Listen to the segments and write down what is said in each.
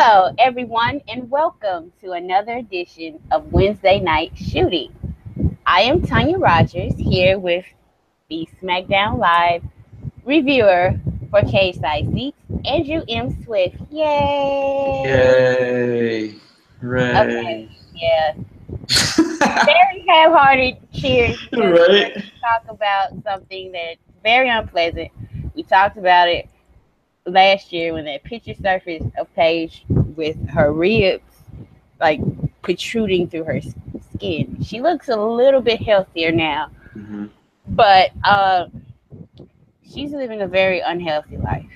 Hello, everyone, and welcome to another edition of Wednesday Night Shooting. I am Tonya Rogers here with the Smackdown Live reviewer for Cage Side Seats, Andrew M. Swift. Yay! Yay! Okay, Hooray! yeah. Very half-hearted cheers because we're going Right? to talk about something that's very unpleasant. We talked about it last year when that picture surfaced of Paige with her ribs like protruding through her skin. She looks a little bit healthier now, hmm but she's living a very unhealthy life.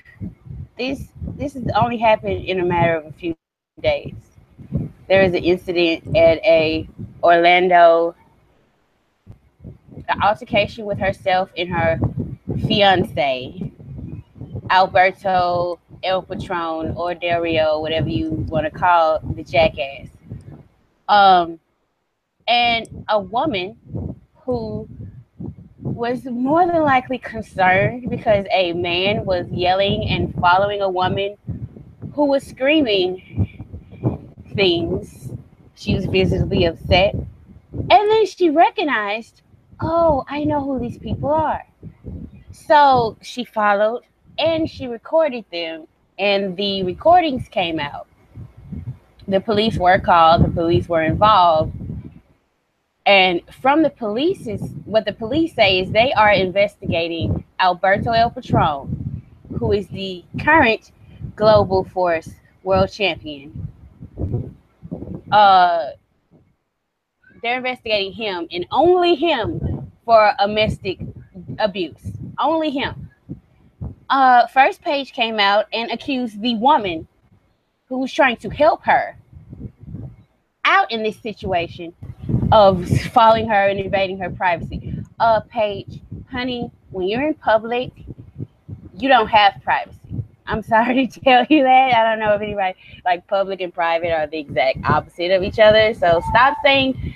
This has only happened in a matter of a few days. There was an incident at a Orlando altercation with herself and her fiance, Alberto El Patron or Dario, whatever you want to call the jackass. Um, and a woman who was more than likely concerned because a man was yelling and following a woman who was screaming things. She was visibly upset. And then she recognized, oh, I know who these people are. So she followed and she recorded them, and the recordings came out. The police were called, the police were involved. And from what the police say is they are investigating Alberto El Patron, who is the current Global Force World Champion. Uh, they're investigating him and only him for domestic abuse. Only him. First Paige came out and accused the woman who was trying to help her out in this situation of following her and invading her privacy. Paige, honey, when you're in public, you don't have privacy. I'm sorry to tell you that. I don't know if anybody, like, public and private are the exact opposite of each other. So stop saying.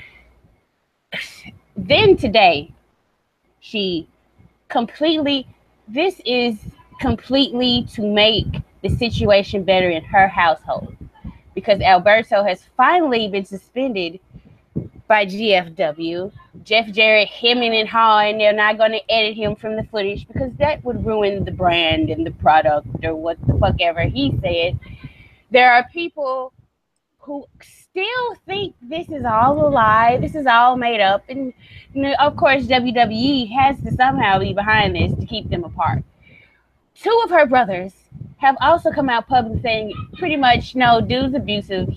Then today, she this is completely to make the situation better in her household, because Alberto has finally been suspended by GFW. Jeff Jarrett hemming and hawing. They're not going to edit him from the footage because that would ruin the brand and the product or what the fuck ever he said. There are people who still think this is all a lie. This is all made up. And of course, WWE has to somehow be behind this to keep them apart. Two of her brothers have also come out public saying pretty much, no, dude's abusive.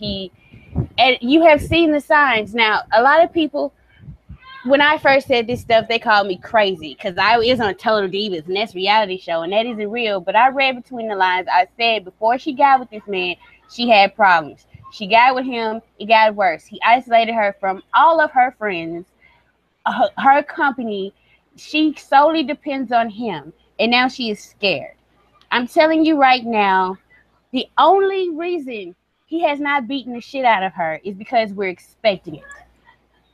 And you have seen the signs. Now, a lot of people, when I first said this stuff, they called me crazy because I was on Total Divas, and that's a reality show, and that isn't real. But I read between the lines. I said before she got with this man, she had problems. She got with him, it got worse. He isolated her from all of her friends, her company. She solely depends on him, and now she is scared. I'm telling you right now, the only reason he has not beaten the shit out of her is because we're expecting it.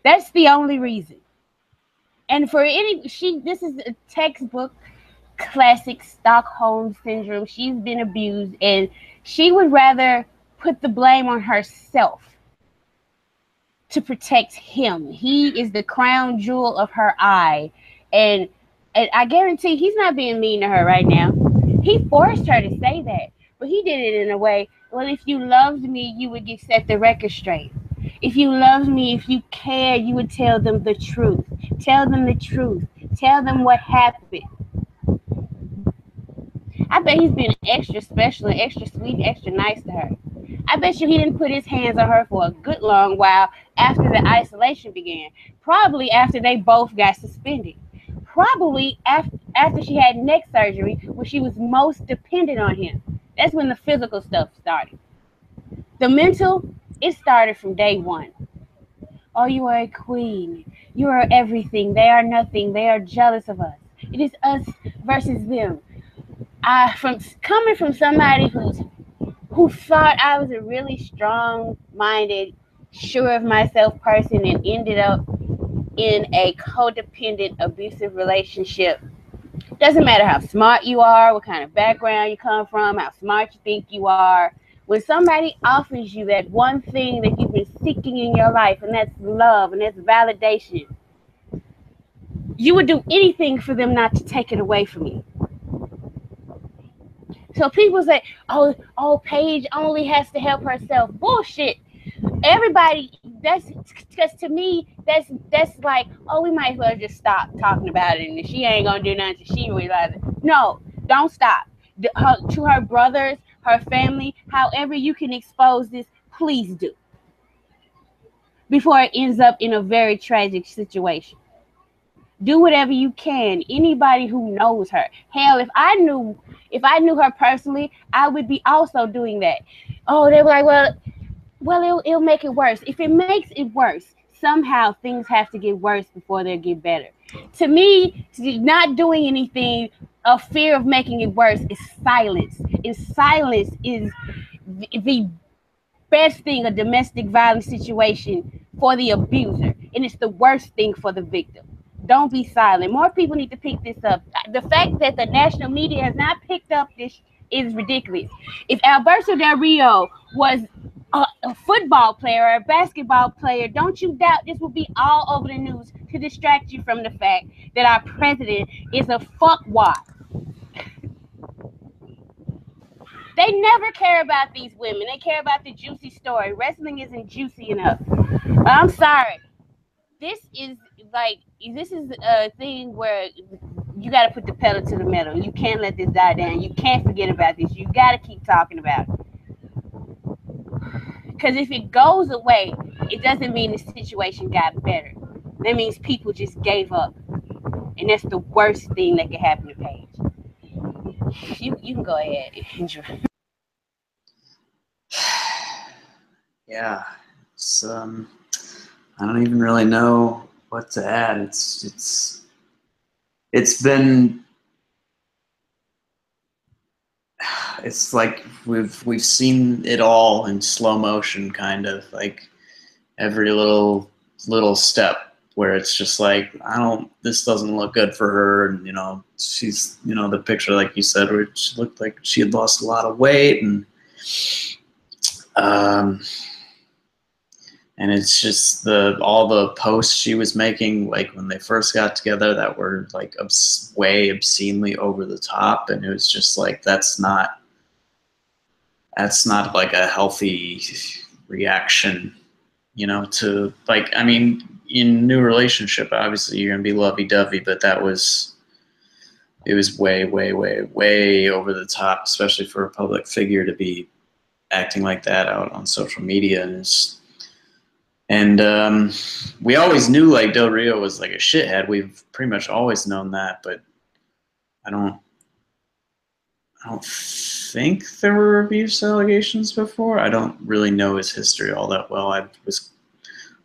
That's the only reason. And this is a textbook classic Stockholm syndrome. She's been abused, and she would rather put the blame on herself to protect him. He is the crown jewel of her eye, and I guarantee he's not being mean to her right now. He forced her to say that, but he did it in a way, well, if you loved me, you would set the record straight. If you loved me, if you cared, you would tell them the truth. Tell them the truth. Tell them what happened. I bet he's been extra special and extra sweet and extra nice to her. I bet you he didn't put his hands on her for a good long while after the isolation began. Probably after they both got suspended. Probably after she had neck surgery when she was most dependent on him. That's when the physical stuff started. The mental, it started from day one. Oh, you are a queen. You are everything. They are nothing. They are jealous of us. It is us versus them. Coming from somebody who thought I was a really strong-minded, sure of myself person and ended up in a codependent, abusive relationship. Doesn't matter how smart you are, what kind of background you come from, how smart you think you are, When somebody offers you that one thing that you've been seeking in your life, and that's love, and that's validation, you would do anything for them not to take it away from you. So people say, oh, Paige only has to help herself. Bullshit. Everybody, that's because to me, that's like, oh, we might as well just stop talking about it, and she ain't gonna do nothing. She realizes it. No, don't stop. To her brothers, her family, however you can expose this, please do, before it ends up in a very tragic situation. Do whatever you can. Anybody who knows her, hell, if I knew her personally, I would be also doing that. Oh, they were like, well, it'll make it worse. If it makes it worse, somehow things have to get worse before they get better. To me, not doing anything, a fear of making it worse, is silence. And silence is the best thing a domestic violence situation for the abuser, and it's the worst thing for the victim. Don't be silent. More people need to pick this up. The fact that the national media has not picked up this is ridiculous. If Alberto Del Rio was a football player or a basketball player, don't you doubt this will be all over the news to distract you from the fact that our president is a fuckwad. They never care about these women. They care about the juicy story. Wrestling isn't juicy enough. I'm sorry. This is a thing where you got to put the pedal to the metal. You can't let this die down. You can't forget about this. You got to keep talking about it. Because if it goes away, it doesn't mean the situation got better. That means people just gave up. And that's the worst thing that could happen to Paige. You can go ahead. Enjoy. Yeah, it's I don't even really know what to add. It's been, it's like we've seen it all in slow motion, kind of like every little step where it's just like, this doesn't look good for her. And she's, the picture, like you said, where she looked like she had lost a lot of weight, and it's just all the posts she was making, like when they first got together, that were like way obscenely over the top, and it was just like, that's not like a healthy reaction, to, like, I mean, in a new relationship, obviously you're gonna be lovey-dovey, but it was way, way, way, way over the top, especially for a public figure to be acting like that out on social media. And we always knew, like, Del Rio was like a shithead. We've pretty much always known that, but I don't think there were abuse allegations before. I don't really know his history all that well. I was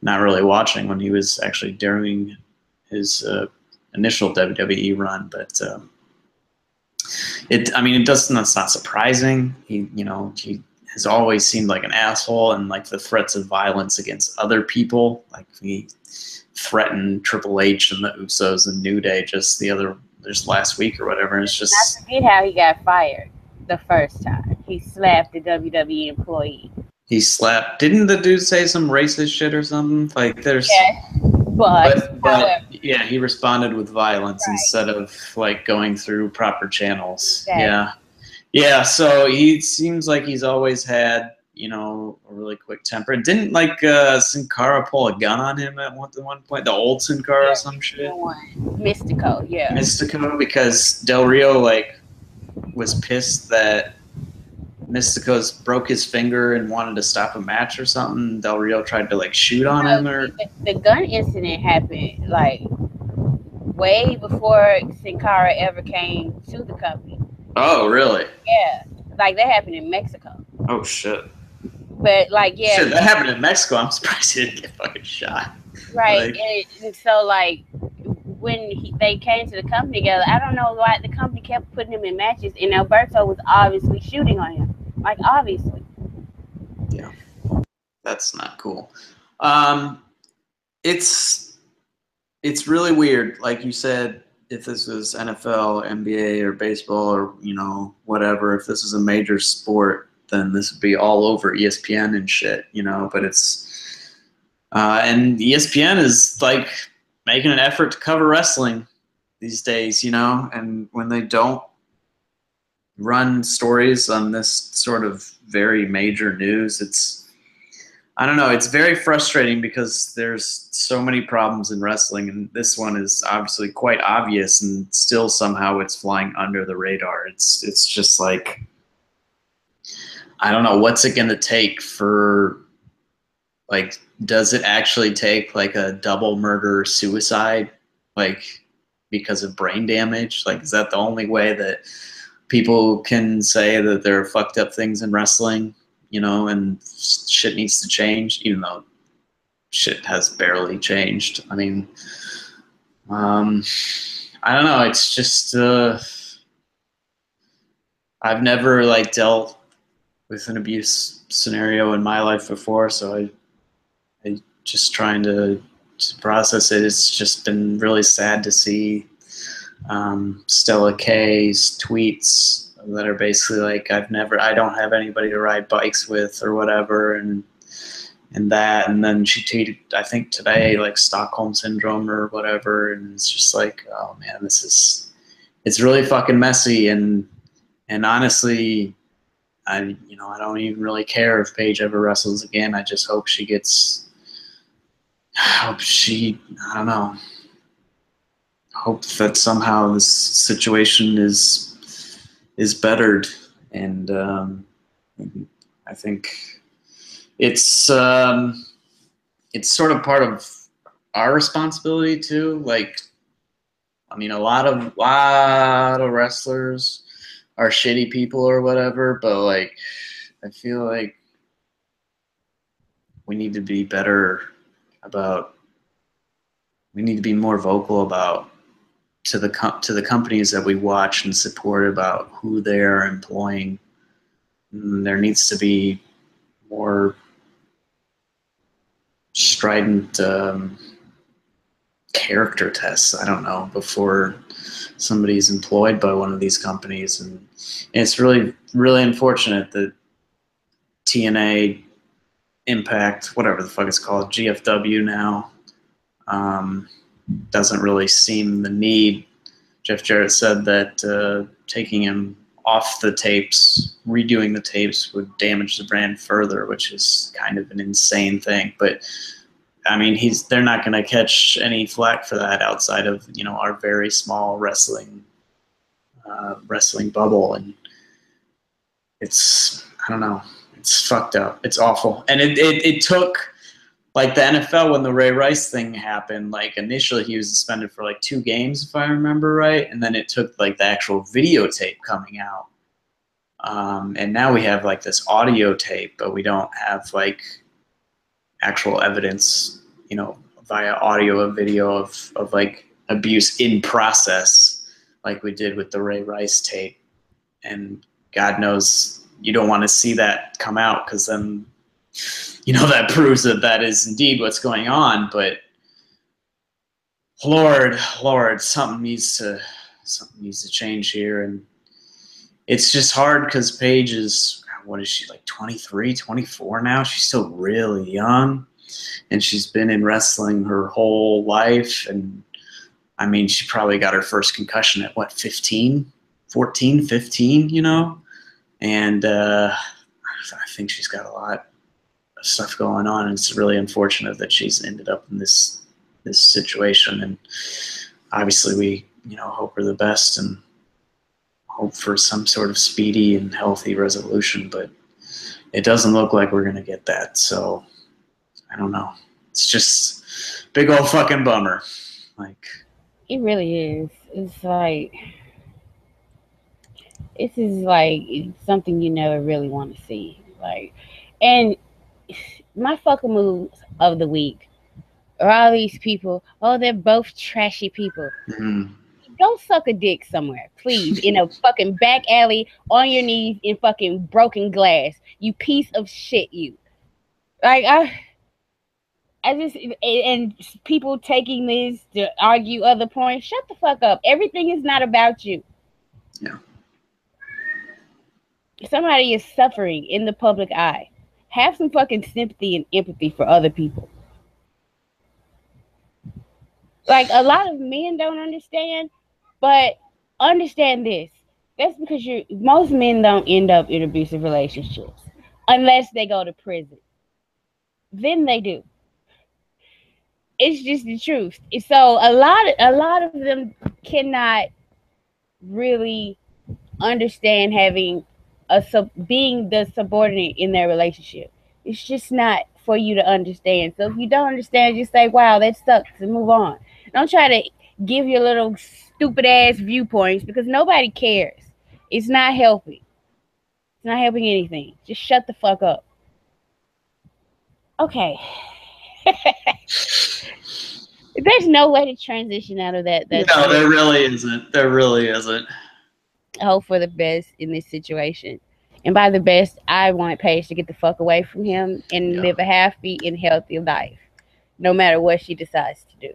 not really watching when he was actually during his initial WWE run, but that's not surprising. He has always seemed like an asshole, and like the threats of violence against other people, like he threatened Triple H and the Usos and New Day just last week or whatever. And it's just, I forget how he got fired the first time. He slapped a WWE employee. He slapped. Didn't the dude say some racist shit or something? Like there's. Yes, but yeah, he responded with violence instead of like going through proper channels. Exactly. Yeah. So he seems like he's always had, a really quick temper. Didn't like Sin Cara pull a gun on him at one point? The old Sin Cara or some shit? Mystico, yeah. Mystico, because Del Rio was pissed that Mystico's broke his finger and wanted to stop a match or something. Del Rio tried to shoot on him, or the gun incident happened way before Sin Cara ever came to the company. Oh, really? Yeah, that happened in Mexico. Oh shit. But shit, that happened in Mexico. I'm surprised he didn't get fucking shot. Right, and so when they came to the company together, I don't know why the company kept putting him in matches, and Alberto was obviously shooting on him. Obviously. Yeah. That's not cool. It's really weird. Like you said, if this was NFL, NBA, or baseball, or, whatever, if this is a major sport, then this would be all over ESPN and shit, you know. But it's and ESPN is like making an effort to cover wrestling these days, you know. And when they don't run stories on this sort of very major news, I don't know, it's very frustrating because there's so many problems in wrestling, and this one is obviously quite obvious, and still somehow it's flying under the radar. It's just like, I don't know, what's it going to take for, like, does it actually take like a double murder suicide, like, because of brain damage? Like, is that the only way that people can say that there are fucked up things in wrestling, you know, and shit needs to change, even though shit has barely changed? I mean, I don't know. It's just, I've never like dealt with an abuse scenario in my life before, so I just trying to process it. It's just been really sad to see Stella K's tweets that are basically like, I don't have anybody to ride bikes with or whatever, and that, and then she tweeted, I think today, like Stockholm syndrome or whatever, and it's just like, oh man, it's really fucking messy, and honestly, I don't even really care if Paige ever wrestles again. I just hope I don't know, hope that somehow this situation is bettered, and I think it's sort of part of our responsibility too. Like, I mean, a lot of wrestlers are shitty people or whatever, but like, I feel like we need to be better about. We need to be more vocal about to the companies that we watch and support about who they're employing. And there needs to be more strident character tests, I don't know, before somebody's employed by one of these companies. And it's really, really unfortunate that TNA, Impact, whatever the fuck it's called, GFW now, doesn't really seem the need. Jeff Jarrett said that taking him off the tapes, redoing the tapes, would damage the brand further, which is kind of an insane thing. But I mean, they're not going to catch any flack for that outside of, you know, our very small wrestling bubble, and I don't know, it's fucked up, it's awful, and it took. Like the NFL, when the Ray Rice thing happened, like initially he was suspended for like 2 games, if I remember right, and then it took like the actual videotape coming out, and now we have like this audio tape, but we don't have like actual evidence, you know, via audio or video of like abuse in process, like we did with the Ray Rice tape, and God knows you don't want to see that come out, because then, you know, that proves that is indeed what's going on. But Lord, something needs to change here. And it's just hard because Paige is, what is she, like 23, 24 now? She's still really young, and she's been in wrestling her whole life. And I mean, she probably got her first concussion at what, 15, 14, 15, you know? And I think she's got a lot stuff going on, and it's really unfortunate that she's ended up in this situation. And obviously we, you know, hope her the best and hope for some sort of speedy and healthy resolution, but it doesn't look like we're going to get that. So I don't know, it's just big old fucking bummer. Like, it really is. It's like, this is like something you never really want to see. Like, and my fucking moves of the week are all these people. Oh, they're both trashy people. Mm-hmm. Go suck a dick somewhere, please, in a fucking back alley on your knees in fucking broken glass. You piece of shit, you. Like, I just, and people taking this to argue other points. Shut the fuck up. Everything is not about you. Yeah. Somebody is suffering in the public eye. Have some fucking sympathy and empathy for other people. Like, a lot of men don't understand, but understand this. That's because most men don't end up in abusive relationships unless they go to prison. Then they do. It's just the truth. So a lot of them cannot really understand being the subordinate in their relationship. It's just not for you to understand. So if you don't understand, just say, wow, that sucks, and move on. Don't try to give your little stupid ass viewpoints, because nobody cares. It's not helping. It's not helping anything. Just shut the fuck up. Okay. There's no way to transition out of that. No, there really isn't. There really isn't. I hope for the best in this situation. And by the best, I want Paige to get the fuck away from him and live a happy and healthy life, no matter what she decides to do.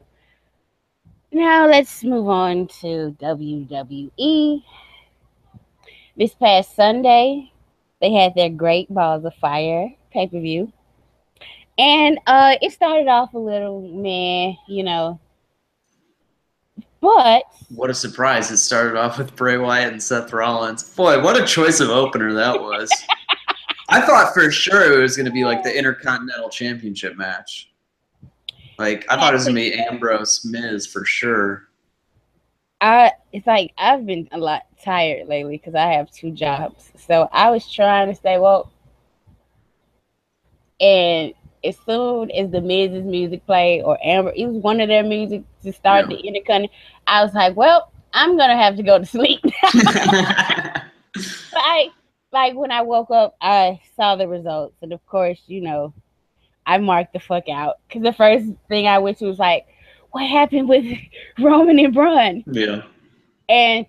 Now let's move on to WWE. This past Sunday, they had their Great Balls of Fire pay-per-view. And it started off a little meh, but what a surprise. It started off with Bray Wyatt and Seth Rollins. Boy, what a choice of opener that was. I thought for sure it was going to be like the Intercontinental Championship match. Like, I thought it was going to be Ambrose Miz for sure. It's like I've been a lot tired lately because I have 2 jobs. So I was trying to stay woke. And as soon as the Miz's music played, or Amber, it was one of their music to start the Intercontinental, I was like, well, I'm going to have to go to sleep. Like when I woke up, I saw the results. And of course, I marked the fuck out. Because the first thing I went to was like, what happened with Roman and Braun? Yeah. And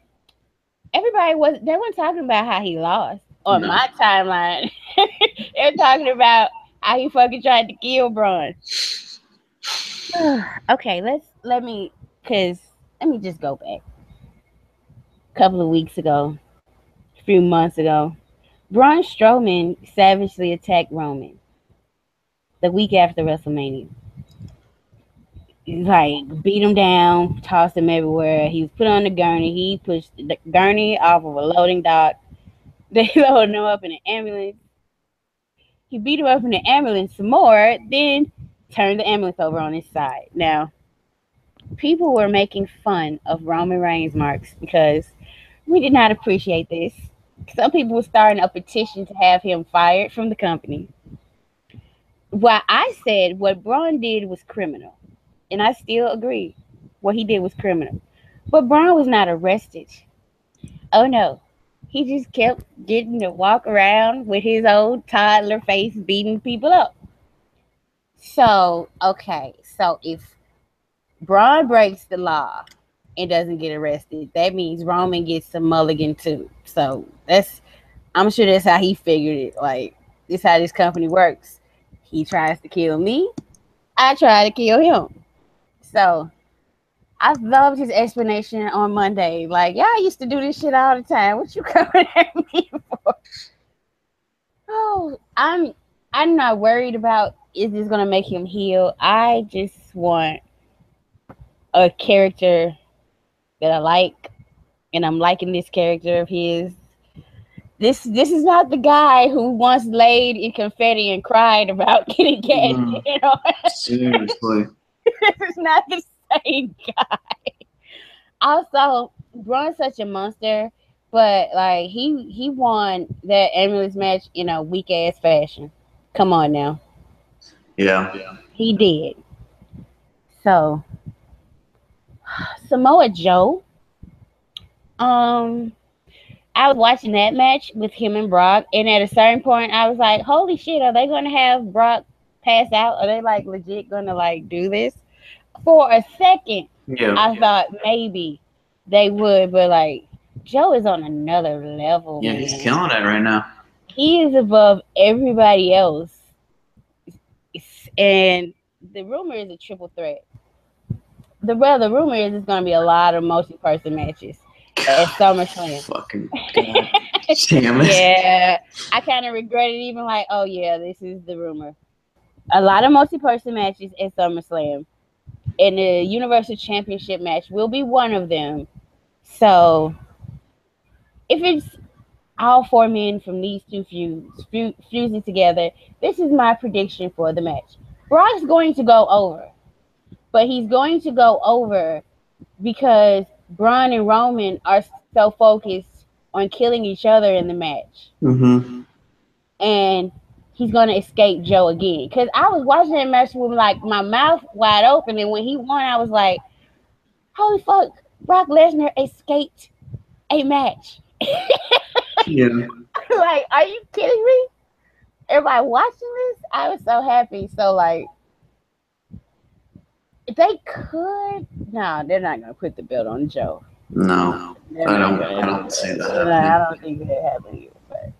they weren't talking about how he lost on my timeline. They were talking about how he fucking tried to kill Braun. Okay, let me just go back. A couple of weeks ago, a few months ago, Braun Strowman savagely attacked Roman the week after WrestleMania. Like, beat him down, tossed him everywhere. He was put on the gurney. He pushed the gurney off of a loading dock. They loaded him up in an ambulance. He beat him up in the ambulance some more, then turned the ambulance over on his side. Now, people were making fun of Roman Reigns' marks because we did not appreciate this. Some people were starting a petition to have him fired from the company. Well, I said what Braun did was criminal, and I still agree. What he did was criminal. But Braun was not arrested. Oh, no. He just kept getting to walk around with his old toddler face beating people up. So, okay. So, if Braun breaks the law and doesn't get arrested, that means Roman gets a mulligan too. So, I'm sure that's how he figured it. Like, this is how this company works. He tries to kill me. I try to kill him. So, I loved his explanation on Monday. Like, y'all used to do this shit all the time. What you coming at me for? Oh, I'm not worried about is this gonna make him heal. I just want a character that I like, and I'm liking this character of his. This is not the guy who once laid in confetti and cried about getting gas. Seriously. This is not the same guy. Also, Braun's such a monster, but like he won that ambulance match in a weak ass fashion. Come on now. Yeah. He did. So Samoa Joe. I was watching that match with him and Brock, and at a certain point I was like, holy shit, are they gonna have Brock pass out? Are they like legit gonna like do this? For a second, I thought maybe they would, but like Joe is on another level. Yeah, man. He's killing it right now. He is above everybody else. And the rumor is a triple threat. The rumor is it's going to be a lot of multi-person matches. at SummerSlam. Fucking God. Damn it. Yeah, I kind of regret it. Even like, oh yeah, this is the rumor. A lot of multi-person matches at SummerSlam, and the Universal Championship match will be one of them. So, if it's all 4 men from these two fusing together, this is my prediction for the match. Brock's going to go over, but he's going to go over because Braun and Roman are so focused on killing each other in the match. Mm-hmm. And he's going to escape Joe again. Because I was watching that match with like my mouth wide open, and when he won, I was like, holy fuck, Brock Lesnar escaped a match. Yeah. Like, are you kidding me? Everybody watching this? I was so happy. So, like, they could. No, they're not going to put the belt on Joe. No, I don't see that. I don't think that happened. But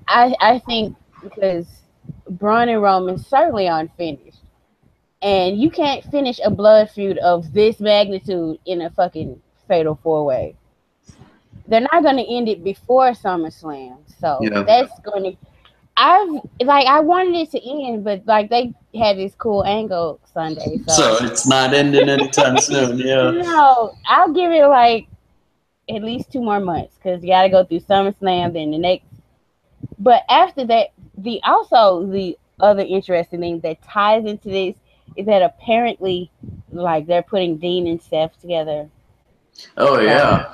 I think because Braun and Roman certainly aren't finished. And you can't finish a blood feud of this magnitude in a fucking fatal 4-way. They're not going to end it before SummerSlam. So that's going to... I wanted it to end, but like they had this cool angle Sunday. So it's not ending anytime soon, yeah. No, I'll give it like at least 2 more months because you got to go through SummerSlam, then the next. But after that, the other interesting thing that ties into this is that apparently, like they're putting Dean and Seth together. Oh yeah.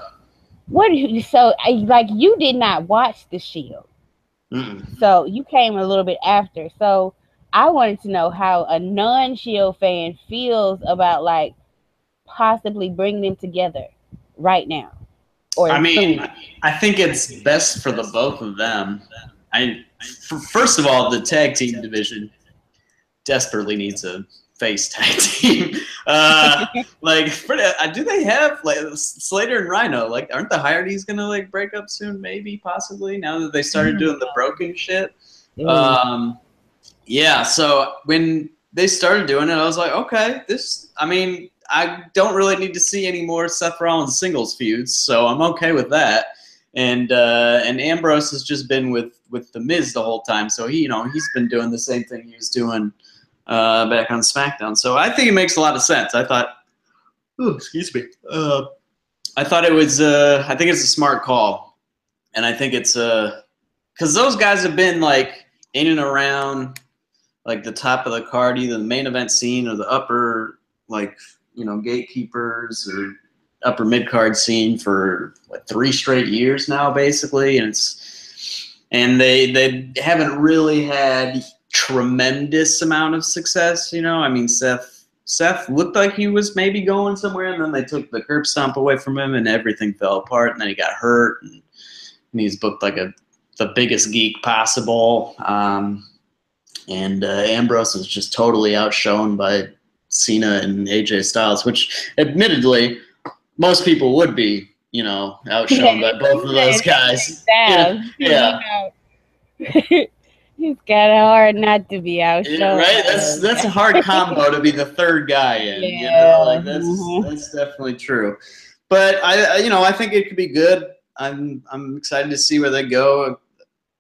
Like you did not watch The Shield. Mm-mm. So you came a little bit after. So I wanted to know how a non-Shield fan feels about like possibly bringing them together right now. I mean, I think it's best for the both of them. First of all, the tag team division desperately needs a face tag team. Do they have like Slater and Rhino? Like, aren't the Hardys gonna like break up soon? Maybe, possibly. Now that they started doing the broken shit. Yeah. So when they started doing it, I was like, okay, this. I mean, I don't really need to see any more Seth Rollins singles feuds, so I'm okay with that. And Ambrose has just been with the Miz the whole time, so he's been doing the same thing he was doing back on SmackDown. So I think it makes a lot of sense. I thought, excuse me. I thought it was. I think it's a smart call, and I think it's because those guys have been like in and around like the top of the card, either the main event scene or the upper gatekeepers or upper mid card scene for like 3 straight years now, basically, and they haven't really had tremendous amount of success. I mean, Seth looked like he was maybe going somewhere, and then they took the curb stomp away from him, and everything fell apart, and then he got hurt, and he's booked like the biggest geek possible. And Ambrose was just totally outshone by Cena and AJ Styles, which admittedly most people would be, outshone by both of those guys. Yeah. It's kind of hard not to be outshone. Yeah, right? That's a hard combo to be the third guy in. Yeah. That's definitely true. But I think it could be good. I'm excited to see where they go.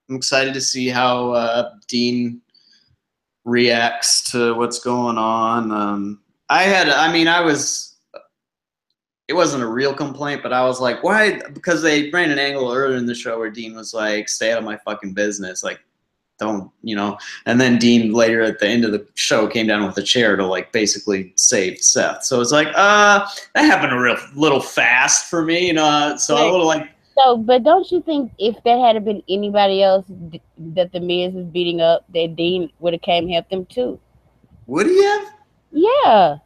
I'm excited to see how Dean reacts to what's going on. It wasn't a real complaint, but I was like, why? Because they ran an angle earlier in the show where Dean was like, stay out of my fucking business. Like, don't, and then Dean later at the end of the show came down with a chair to like basically save Seth. So it's like, that happened a little fast for me, so I was a little like. So, but don't you think if that had been anybody else that the Miz was beating up, that Dean would have came help them too? Would he have? Yeah.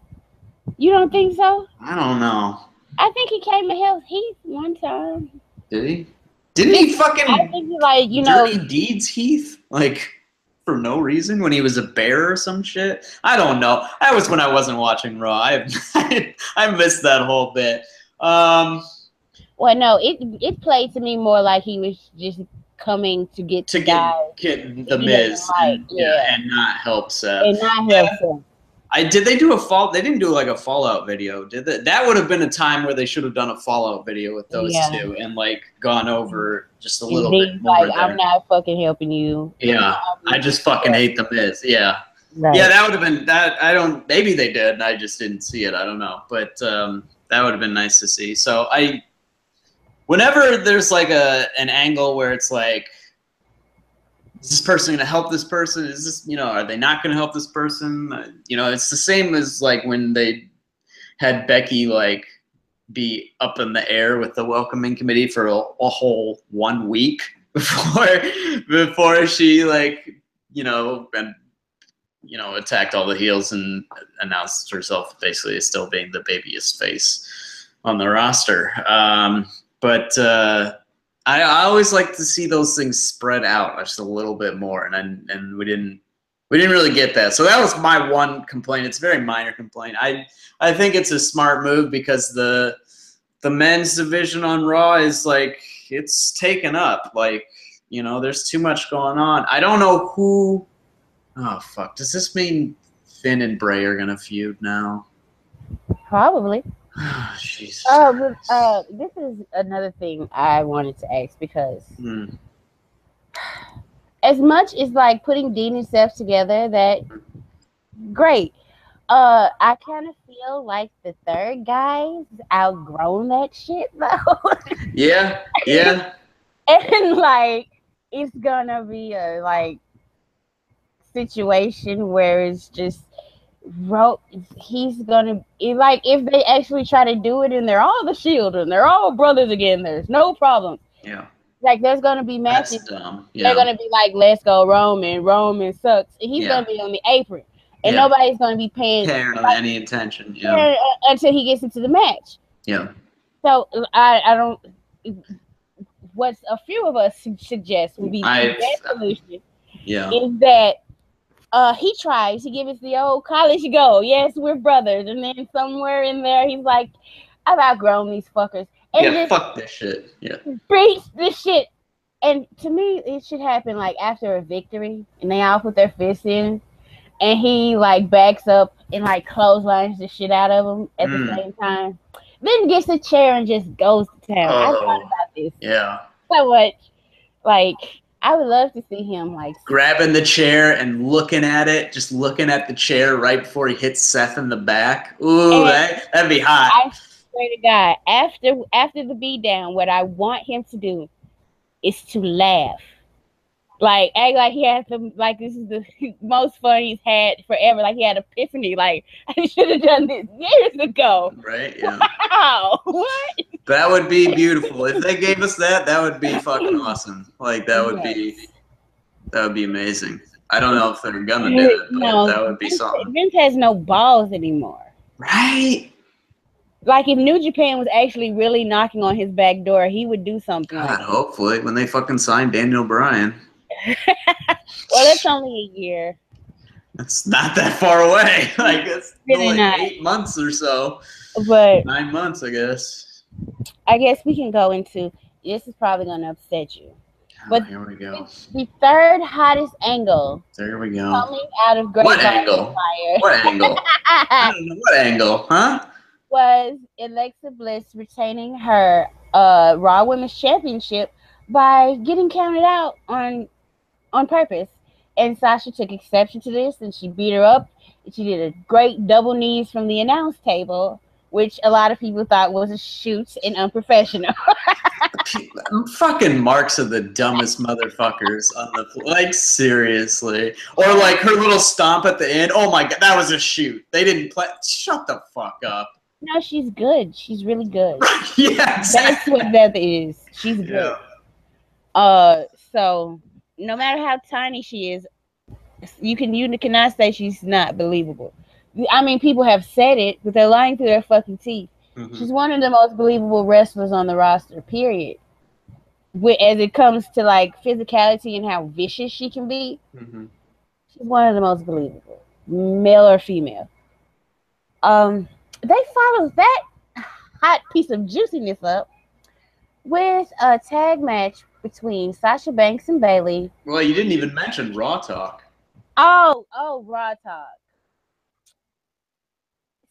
You don't think so? I don't know. I think he came to help Heath one time. Did he? Didn't he fucking I think he, like, dirty deeds Heath? Like, for no reason when he was a bear or some shit? I don't know. That was when I wasn't watching Raw. I missed that whole bit. Well, no, it played to me more like he was just coming to get the Miz and not help Seth. And not help him. Did they do a fall? They didn't do like a Fallout video, did they? That would have been a time where they should have done a Fallout video with those two and like gone over just a little bit more. Like, I'm not fucking helping you. Yeah, I just fucking hate the Miz. Yeah, right. Yeah, that would have been that. I don't. Maybe they did, and I just didn't see it. I don't know, but that would have been nice to see. So whenever there's like an angle where it's like, is this person going to help this person? Is this, are they not going to help this person? It's the same as like when they had Becky like be up in the air with the welcoming committee for a whole 1 week before she like, attacked all the heels and announced herself basically as still being the babyest face on the roster. But I always like to see those things spread out just a little bit more, and we didn't really get that. So that was my one complaint. It's a very minor complaint. I think it's a smart move because the men's division on Raw is like, it's taken up. Like, there's too much going on. I don't know who. Oh fuck! Does this mean Finn and Bray are gonna feud now? Probably. Oh, Jesus. This is another thing I wanted to ask because as much as like putting Dean and Seth together, that great. I kind of feel like the third guy's outgrown that shit though. Yeah. And like it's gonna be a like situation where it's just he's gonna like, if they actually try to do it and they're all the Shield and they're all brothers again, there's no problem. Yeah, like there's gonna be matches. That's dumb. Yeah. They're gonna be like, let's go Roman sucks, and he's gonna be on the apron, and nobody's gonna be paying any attention until he gets into the match. Yeah. So I don't. What a few of us suggest would be the best solution. Yeah. Is that he tries to give us the old college go. Yes, we're brothers. And then somewhere in there, he's like, I've outgrown these fuckers. And fuck this shit. Yeah. Preach this shit. And to me, it should happen like after a victory and they all put their fists in and he like backs up and like clotheslines the shit out of them at the same time. Then gets a chair and just goes to town. I thought about this. Yeah. So much. Like, I would love to see him like grabbing the chair and looking at it, just looking at the chair right before he hits Seth in the back. Ooh, that'd be hot. I swear to God, after the beatdown, what I want him to do is to laugh. Like, act like he had to, like, this is the most fun he's had forever. Like, he had epiphany. Like, I should have done this years ago. Right? Yeah. Wow. What? That would be beautiful. If they gave us that, that would be fucking awesome. Like, that would be amazing. I don't know if they're gonna do it, but that would be something. Vince has no balls anymore. Right? Like, if New Japan was actually really knocking on his back door, he would do something. God, hopefully, when they fucking sign Daniel Bryan. Well, that's only a year. That's not that far away. Like, it's really like 8 months or so. But 9 months, I guess. I guess we can go into, this is probably going to upset you. But here we go. The third hottest angle. There we go. Coming out of Great What angle? What angle? I don't know. What angle? Huh? Was Alexa Bliss retaining her Raw Women's Championship by getting counted out on purpose. And Sasha took exception to this, and she beat her up. And she did a great double knees from the announce table, which a lot of people thought was a shoot and unprofessional. Fucking marks are the dumbest motherfuckers on the floor. Like, seriously. Or like her little stomp at the end. Oh my God, that was a shoot. They didn't play. Shut the fuck up. No, she's good. She's really good. Yeah, exactly. That's what that is. She's good. Yeah. So no matter how tiny she is, you cannot say she's not believable. I mean, people have said it, but they're lying through their fucking teeth. Mm-hmm. She's one of the most believable wrestlers on the roster, period. As it comes to like physicality and how vicious she can be, she's one of the most believable, male or female. They followed that hot piece of juiciness up with a tag match between Sasha Banks and Bayley. Well, you didn't even mention Raw Talk. Oh, Raw Talk.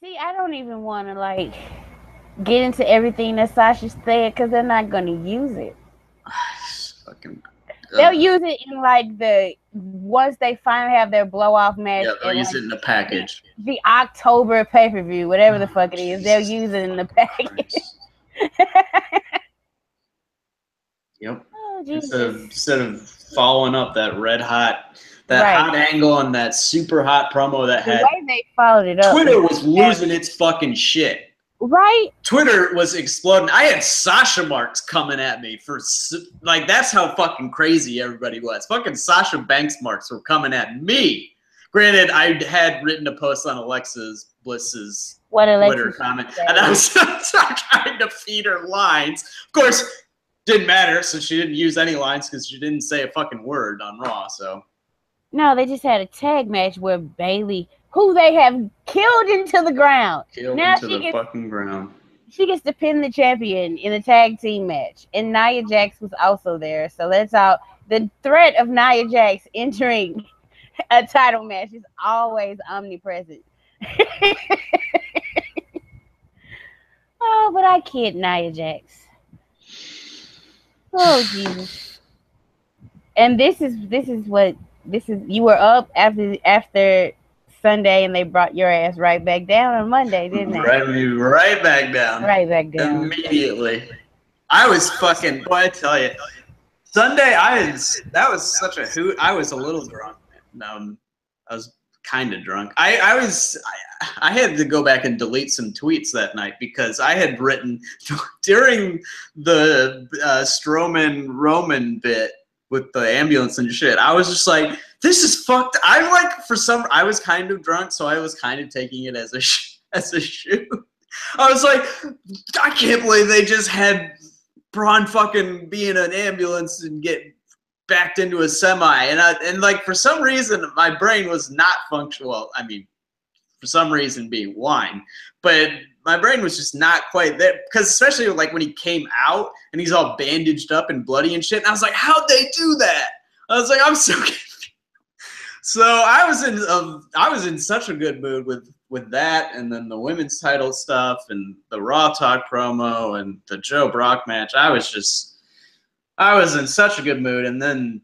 See, I don't even want to like get into everything that Sasha said because they're not going to use it. Fucking. They'll use it in like once they finally have their blow off match. Yeah, they'll use it in the package. The October pay-per-view, whatever the fuck it is, they'll use it in the package. Yep. Oh, instead of following up that hot angle and that super hot promo that the way they followed it up. Twitter was losing its fucking shit. Right? Twitter was exploding. I had Sasha marks coming at me for like that's how fucking crazy everybody was. Fucking Sasha Banks marks were coming at me. Granted, I had written a post on Alexa's Bliss's Twitter comment, and I was trying to feed her lines. Of course, didn't matter since she didn't use any lines because she didn't say a fucking word on Raw. So no, they just had a tag match where Bayley, who they have killed into the ground. Fucking ground. She gets to pin the champion in a tag team match. And Nia Jax was also there. So that's how the threat of Nia Jax entering a title match is always omnipresent. Oh, but I kid Nia Jax. Oh, Jesus. And you were up after Sunday, and they brought your ass right back down on Monday, didn't they? Right back down. Right back down. Immediately. I was fucking, boy, I tell you. Sunday, that was such a hoot. I was a little drunk. I was kind of drunk. I had to go back and delete some tweets that night because I had written during the Strowman Roman bit with the ambulance and shit. I was just like, this is fucked. I was kind of drunk, so I was kind of taking it as a shoot. I was like, I can't believe they just had Braun fucking be in an ambulance and get backed into a semi. And like for some reason, my brain was not functional. I mean, for some reason being wine, but my brain was just not quite there because especially like when he came out and he's all bandaged up and bloody and shit. And I was like, how'd they do that? I was like, I'm so confused. So I was in such a good mood with that, and then the women's title stuff and the Raw Talk promo and the Joe Brock match. I was in such a good mood, and then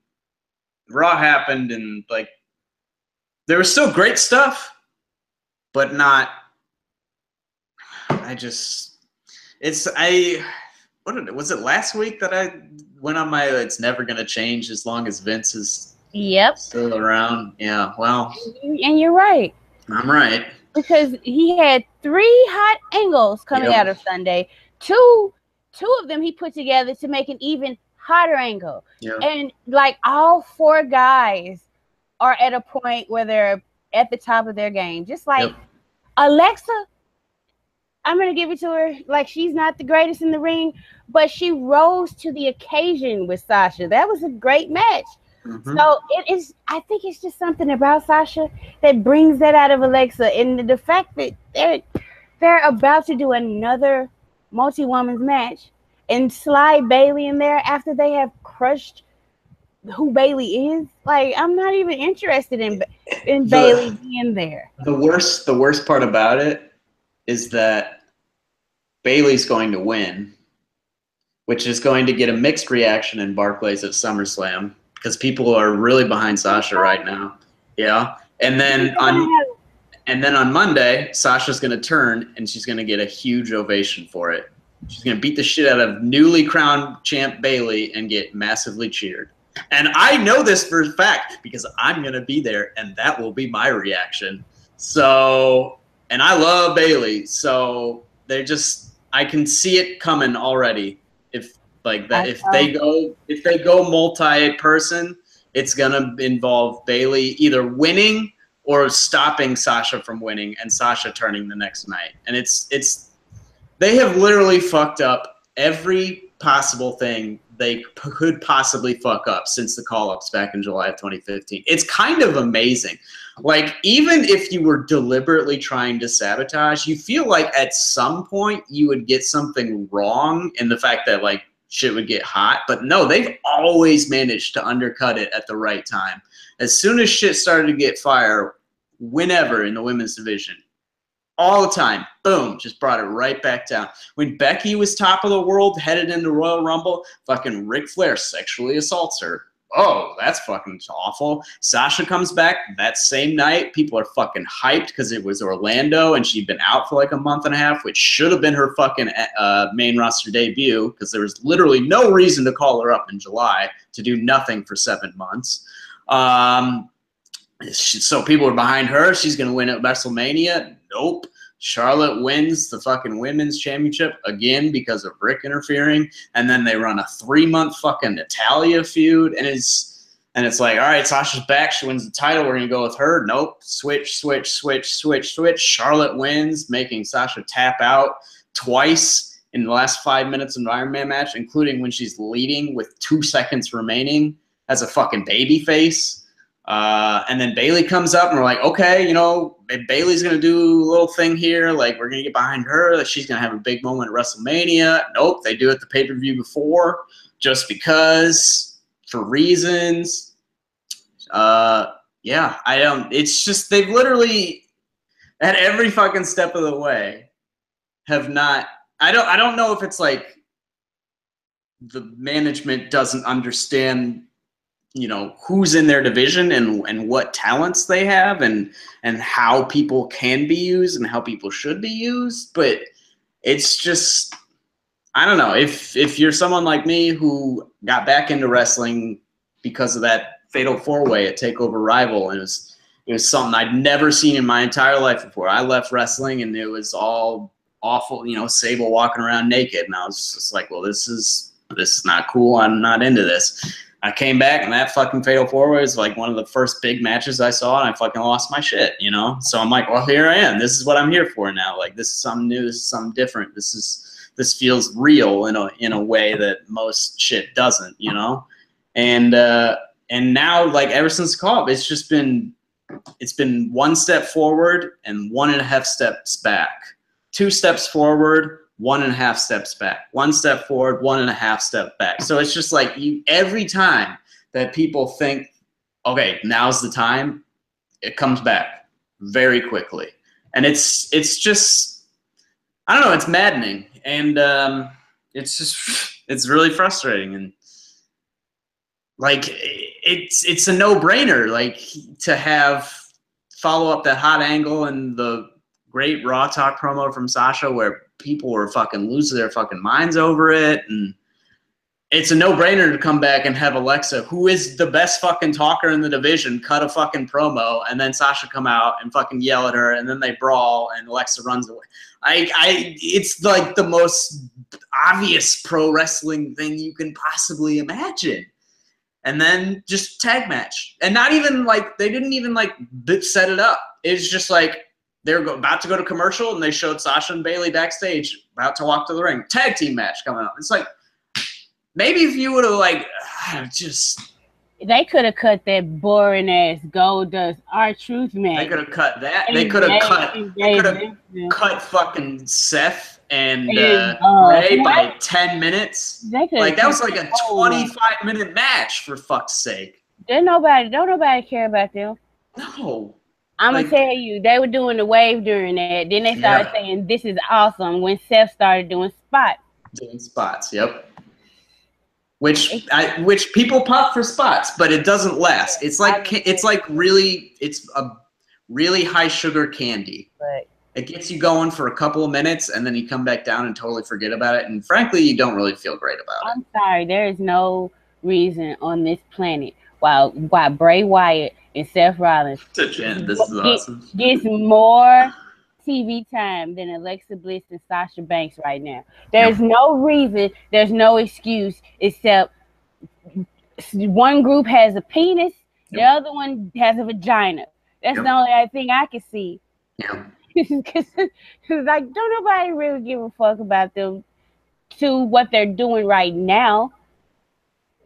Raw happened, and like there was still great stuff, but not. Was it last week that I went on my it's never gonna change as long as Vince is still around? Yeah, well, and you're right. I'm right. Because he had 3 hot angles coming out of Sunday. Two of them he put together to make an even hotter angle. Yep. And like all 4 guys are at a point where they're at the top of their game. Just like Alexa, I'm going to give it to her. Like, she's not the greatest in the ring, but she rose to the occasion with Sasha. That was a great match. Mm-hmm. So I think it's just something about Sasha that brings that out of Alexa, and the fact that they're about to do another multi-woman's match and slide Bayley in there after they have crushed who Bayley is. Like, I'm not even interested in Bayley being there. The worst part about it is that Bayley's going to win, which is going to get a mixed reaction in Barclays at SummerSlam. Because people are really behind Sasha right now. Yeah. And then on Monday, Sasha's going to turn and she's going to get a huge ovation for it. She's going to beat the shit out of newly crowned champ Bayley and get massively cheered. And I know this for a fact because I'm going to be there and that will be my reaction. So, and I love Bayley. So I can see it coming already. Like that, if they go multi-person, it's gonna involve Bayley either winning or stopping Sasha from winning and Sasha turning the next night. And they have literally fucked up every possible thing they could possibly fuck up since the call-ups back in July of 2015. It's kind of amazing. Like, even if you were deliberately trying to sabotage, you feel like at some point you would get something wrong in the fact that like shit would get hot, but no, they've always managed to undercut it at the right time. As soon as shit started to get fire, whenever in the women's division, All the time. Boom. Just brought it right back down. When Becky was top of the world, headed into Royal Rumble, fucking Ric Flair sexually assaults her. Oh, that's fucking awful. Sasha comes back that same night. People are fucking hyped because it was Orlando and she'd been out for like a month and a half, which should have been her fucking main roster debut because there was literally no reason to call her up in July to do nothing for 7 months. So people are behind her. She's going to win at WrestleMania. Nope. Charlotte wins the fucking women's championship again because of Rick interfering, and then they run a 3-month fucking Natalia feud, and it's like, all right, Sasha's back, she wins the title, we're gonna go with her. Nope, switch. Charlotte wins, making Sasha tap out twice in the last 5 minutes of the Iron Man match, including when she's leading with 2 seconds remaining as a fucking baby face. And then Bayley comes up and we're like, okay, you know, Bayley's going to do a little thing here. Like, we're going to get behind her. She's going to have a big moment at WrestleMania. Nope, they do it the pay-per-view before just because, for reasons. Yeah, I don't – it's just they've literally, at every fucking step of the way, have not – I don't know if it's like the management doesn't understand – you know, who's in their division and what talents they have and how people can be used and how people should be used. But it's just, I don't know, if you're someone like me who got back into wrestling because of that fatal 4-way at TakeOver Rival, and it was something I'd never seen in my entire life before. I left wrestling and it was all awful, you know, Sable walking around naked, and I was just like, well, this is not cool. I'm not into this. I came back, and that fucking fatal 4-way was like one of the first big matches I saw, and I fucking lost my shit, you know? So I'm like, well, here I am. This is what I'm here for now. Like, this is something new. This is something different. This feels real in a way that most shit doesn't, you know? And now, like, ever since the call-up, it's been 1 step forward and 1.5 steps back. 2 steps forward, 1.5 steps back. 1 step forward, 1.5 steps back. So it's just like every time that people think, okay, now's the time, it comes back very quickly. And it's just, I don't know, it's maddening. And it's really frustrating. And like, it's a no-brainer, like, to follow up that hot angle and the great Raw Talk promo from Sasha where people were fucking losing their fucking minds over it. And it's a no-brainer to come back and have Alexa, who is the best fucking talker in the division, cut a fucking promo, and then Sasha come out and fucking yell at her, and then they brawl, and Alexa runs away. It's like the most obvious pro wrestling thing you can possibly imagine. And then just tag match. And not even like, they didn't even like set it up. It's just like, they're about to go to commercial, and they showed Sasha and Bayley backstage, about to walk to the ring. Tag team match coming up. It's like, maybe if you would have, like, just... They could have cut that boring-ass Goldust R-Truth match. They could have cut that. They could have cut fucking Seth and Ray by 10 minutes. Like, that was like a 25-minute match, for fuck's sake. Don't nobody care about them. No. I'm going to tell you, they were doing the wave during that. Then they started saying, this is awesome, when Seth started doing spots. Doing spots, yep. Which people pop for spots, but it doesn't last. It's a really high sugar candy. Right. It gets you going for a couple of minutes, and then you come back down and totally forget about it. And frankly, you don't really feel great about it. I'm sorry, there is no reason on this planet why Bray Wyatt and Seth Rollins gets more TV time than Alexa Bliss and Sasha Banks right now. There's no reason, there's no excuse, except one group has a penis, the other one has a vagina. That's the only thing I can see. Yeah. Because like, don't nobody really give a fuck about them to what they're doing right now.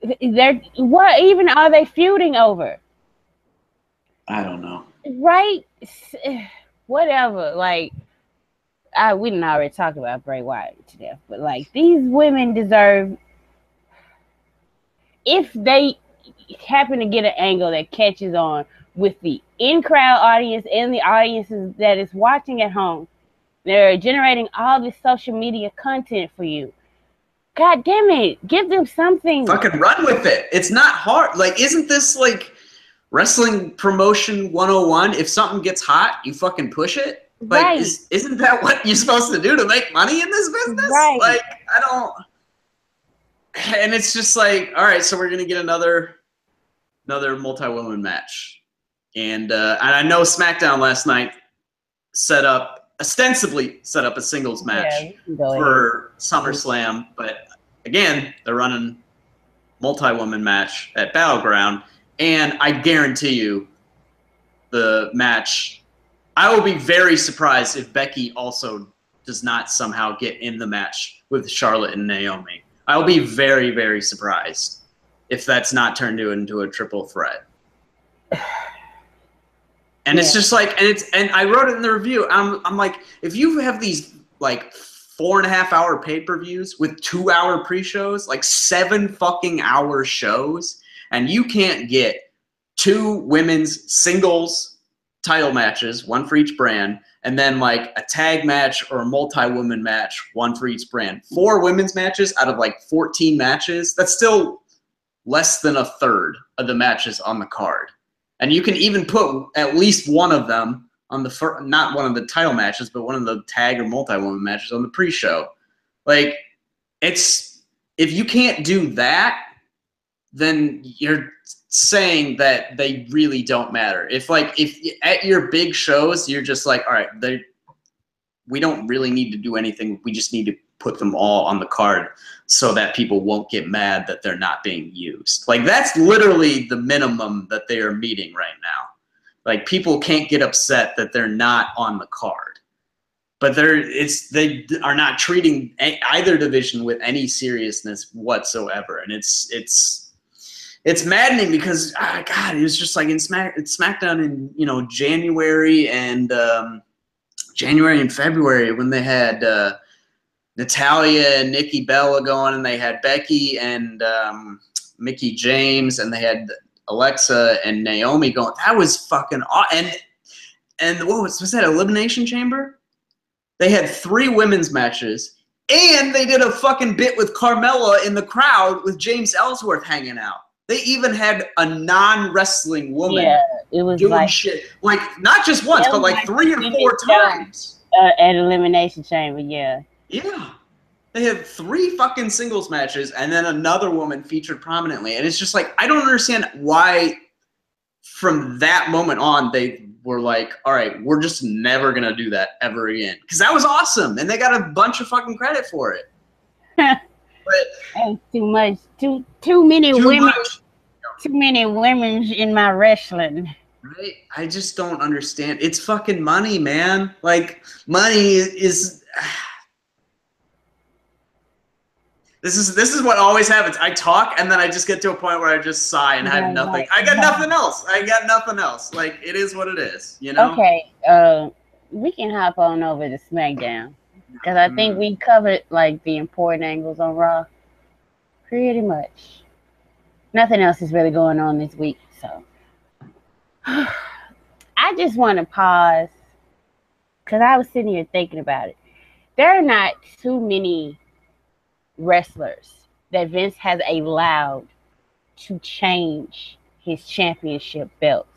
What even are they feuding over? I don't know. Right? Whatever. Like, we didn't already talk about Bray Wyatt to death, but like, these women deserve, if they happen to get an angle that catches on with the in-crowd audience and the audiences that is watching at home, They're generating all this social media content for you. God damn it. Give them something. Fucking run with it. It's not hard. Like, isn't this like wrestling promotion 101? If something gets hot, you fucking push it. Like, right. Isn't that what you're supposed to do to make money in this business? Right. Like, I don't. And it's just like, all right, so we're gonna get another multi-woman match, and I know SmackDown last night ostensibly set up a singles match for SummerSlam, but again, they're running multi-woman match at Battleground, and I guarantee you, the match, I will be very surprised if Becky also does not somehow get in the match with Charlotte and Naomi. I'll be very, very surprised if that's not turned into a triple threat. And it's just like, and I wrote it in the review. I'm like, if you have these like 4.5 hour pay-per-views with 2 hour pre-shows, like 7 fucking hour shows, and you can't get 2 women's singles title matches, 1 for each brand, and then like a tag match or a multi-woman match, 1 for each brand. 4 women's matches out of like 14 matches, that's still less than a third of the matches on the card. And you can even put at least one of them on the not one of the title matches, but one of the tag or multi-woman matches on the pre-show. Like, it's, if you can't do that, then you're saying that they really don't matter. If at your big shows, you're just like, all right, we don't really need to do anything. We just need to put them all on the card so that people won't get mad that they're not being used. Like, that's literally the minimum that they are meeting right now. Like, people can't get upset that they're not on the card. But they are not treating either division with any seriousness whatsoever. And it's maddening because, God, it was just like in SmackDown in January and February when they had Natalya and Nikki Bella going, and they had Becky and Mickie James, and they had Alexa and Naomi going. That was fucking awesome. And what was that, Elimination Chamber? They had 3 women's matches, and they did a fucking bit with Carmella in the crowd with James Ellsworth hanging out. They even had a non-wrestling woman it was doing like, shit. Like, not just once, but like 3 or 4 times. At Elimination Chamber, yeah. Yeah. They had 3 fucking singles matches, and then another woman featured prominently. And it's just like, I don't understand why from that moment on they were like, all right, we're just never going to do that ever again. Because that was awesome, and they got a bunch of fucking credit for it. But too much. Too many women. Too many women in my wrestling. Right? I just don't understand. It's fucking money, man. Like, money is... This is what always happens. I talk, and then I just get to a point where I just sigh and have nothing. I got nothing else. Like, it is what it is, you know? Okay, we can hop on over to SmackDown. Because I think we covered, like, the important angles on Raw. Pretty much. Nothing else is really going on this week, so. I just want to pause. Because I was sitting here thinking about it. There are not too many wrestlers that Vince has allowed to change his championship belts.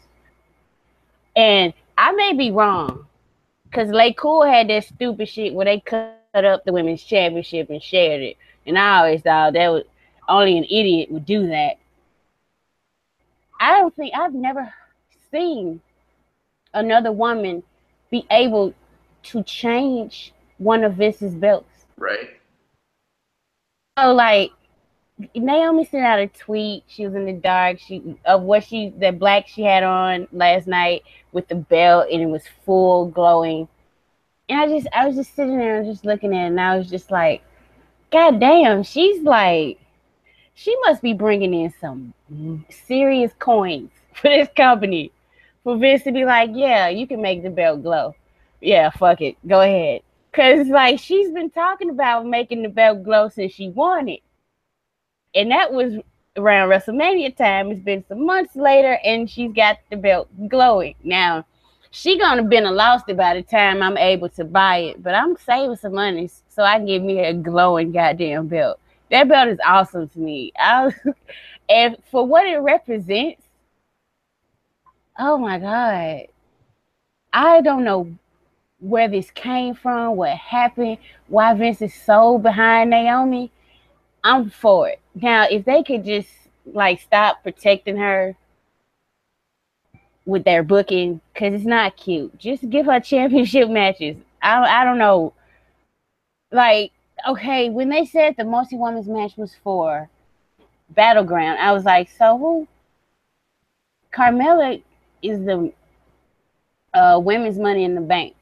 And I may be wrong, because Lay Cool had that stupid shit where they cut up the women's championship and shared it. And I always thought that was only an idiot would do that. I've never seen another woman be able to change one of Vince's belts. Right. So, like, Naomi sent out a tweet. She was in the dark. That black she had on last night with the belt, and it was full glowing. And I was just sitting there and just looking at it, and I was just like, God damn, she's like, she must be bringing in some serious coins for this company. For Vince to be like, yeah, you can make the belt glow. Yeah, fuck it. Go ahead. Because, like, she's been talking about making the belt glow since she won it. And that was around WrestleMania time. It's been some months later, and she's got the belt glowing. Now, She gonna been lost it by the time I'm able to buy it. But I'm saving some money so I can get me a glowing goddamn belt. That belt is awesome to me. And for what it represents, oh my God. I don't know where this came from, what happened, why Vince is so behind Naomi. I'm for it. Now, if they could just like stop protecting her with their booking, because it's not cute. Just give her championship matches. I don't know. Like, okay, when they said the multi-women's match was for Battleground, I was like, so who? Carmella is the women's Money in the Bank.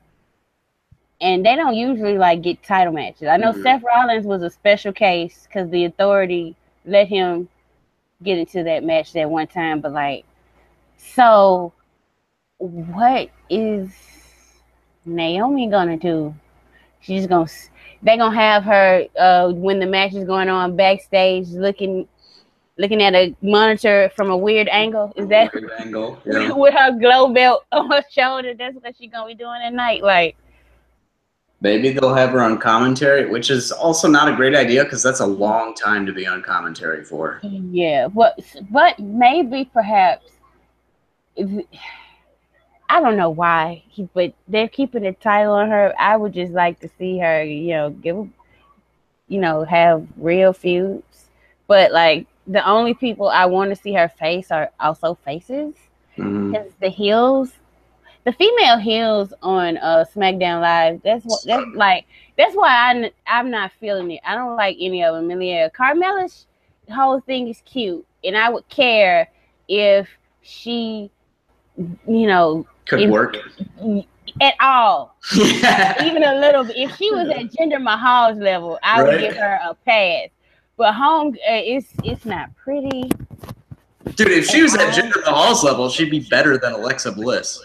And they don't usually like get title matches. I know Seth Rollins was a special case because the Authority let him get into that match that one time. But like, so what is Naomi gonna do? They're gonna have her when the match is going on backstage, looking at a monitor from a weird angle. Is that weird angle? Yeah. With her glow belt on her shoulder? That's what she's gonna be doing at night. Like, maybe they'll have her on commentary, which is also not a great idea because that's a long time to be on commentary for. Yeah, but maybe perhaps I don't know why, but they're keeping the title on her. I would just like to see her, have real feuds. But like the only people I want to see her face are also faces. Because the heels, the female heels on SmackDown Live, that's why I'm not feeling it. I don't like any of them. Carmella's whole thing is cute, and I would care if she, could work at all, even a little bit. If she was at Jinder Mahal's level, I would give her a pass. But it's not pretty. Dude, if she was at Jinder Mahal's level, she'd be better than Alexa Bliss.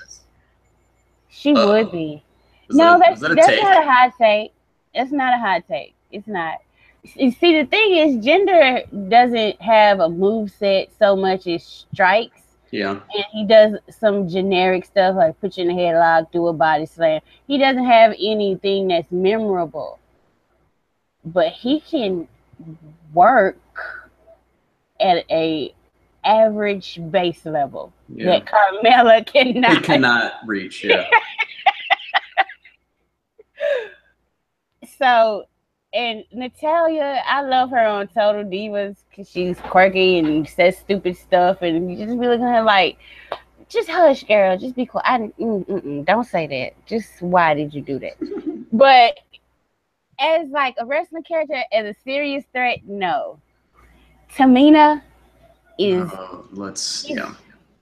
She would be. That's not a hot take. It's not a hot take. It's not. You see, the thing is, Jinder doesn't have a moveset so much as strikes. Yeah. And he does some generic stuff like put you in a headlock, do a body slam. He doesn't have anything that's memorable. But he can work at a average base level that Carmella cannot. He cannot reach, yeah. So, and Natalya, I love her on Total Divas because she's quirky and says stupid stuff, and you just be looking at her like, just hush, girl, just be quiet. Don't say that. Just why did you do that? But as like a wrestling character, as a serious threat, no. Tamina is.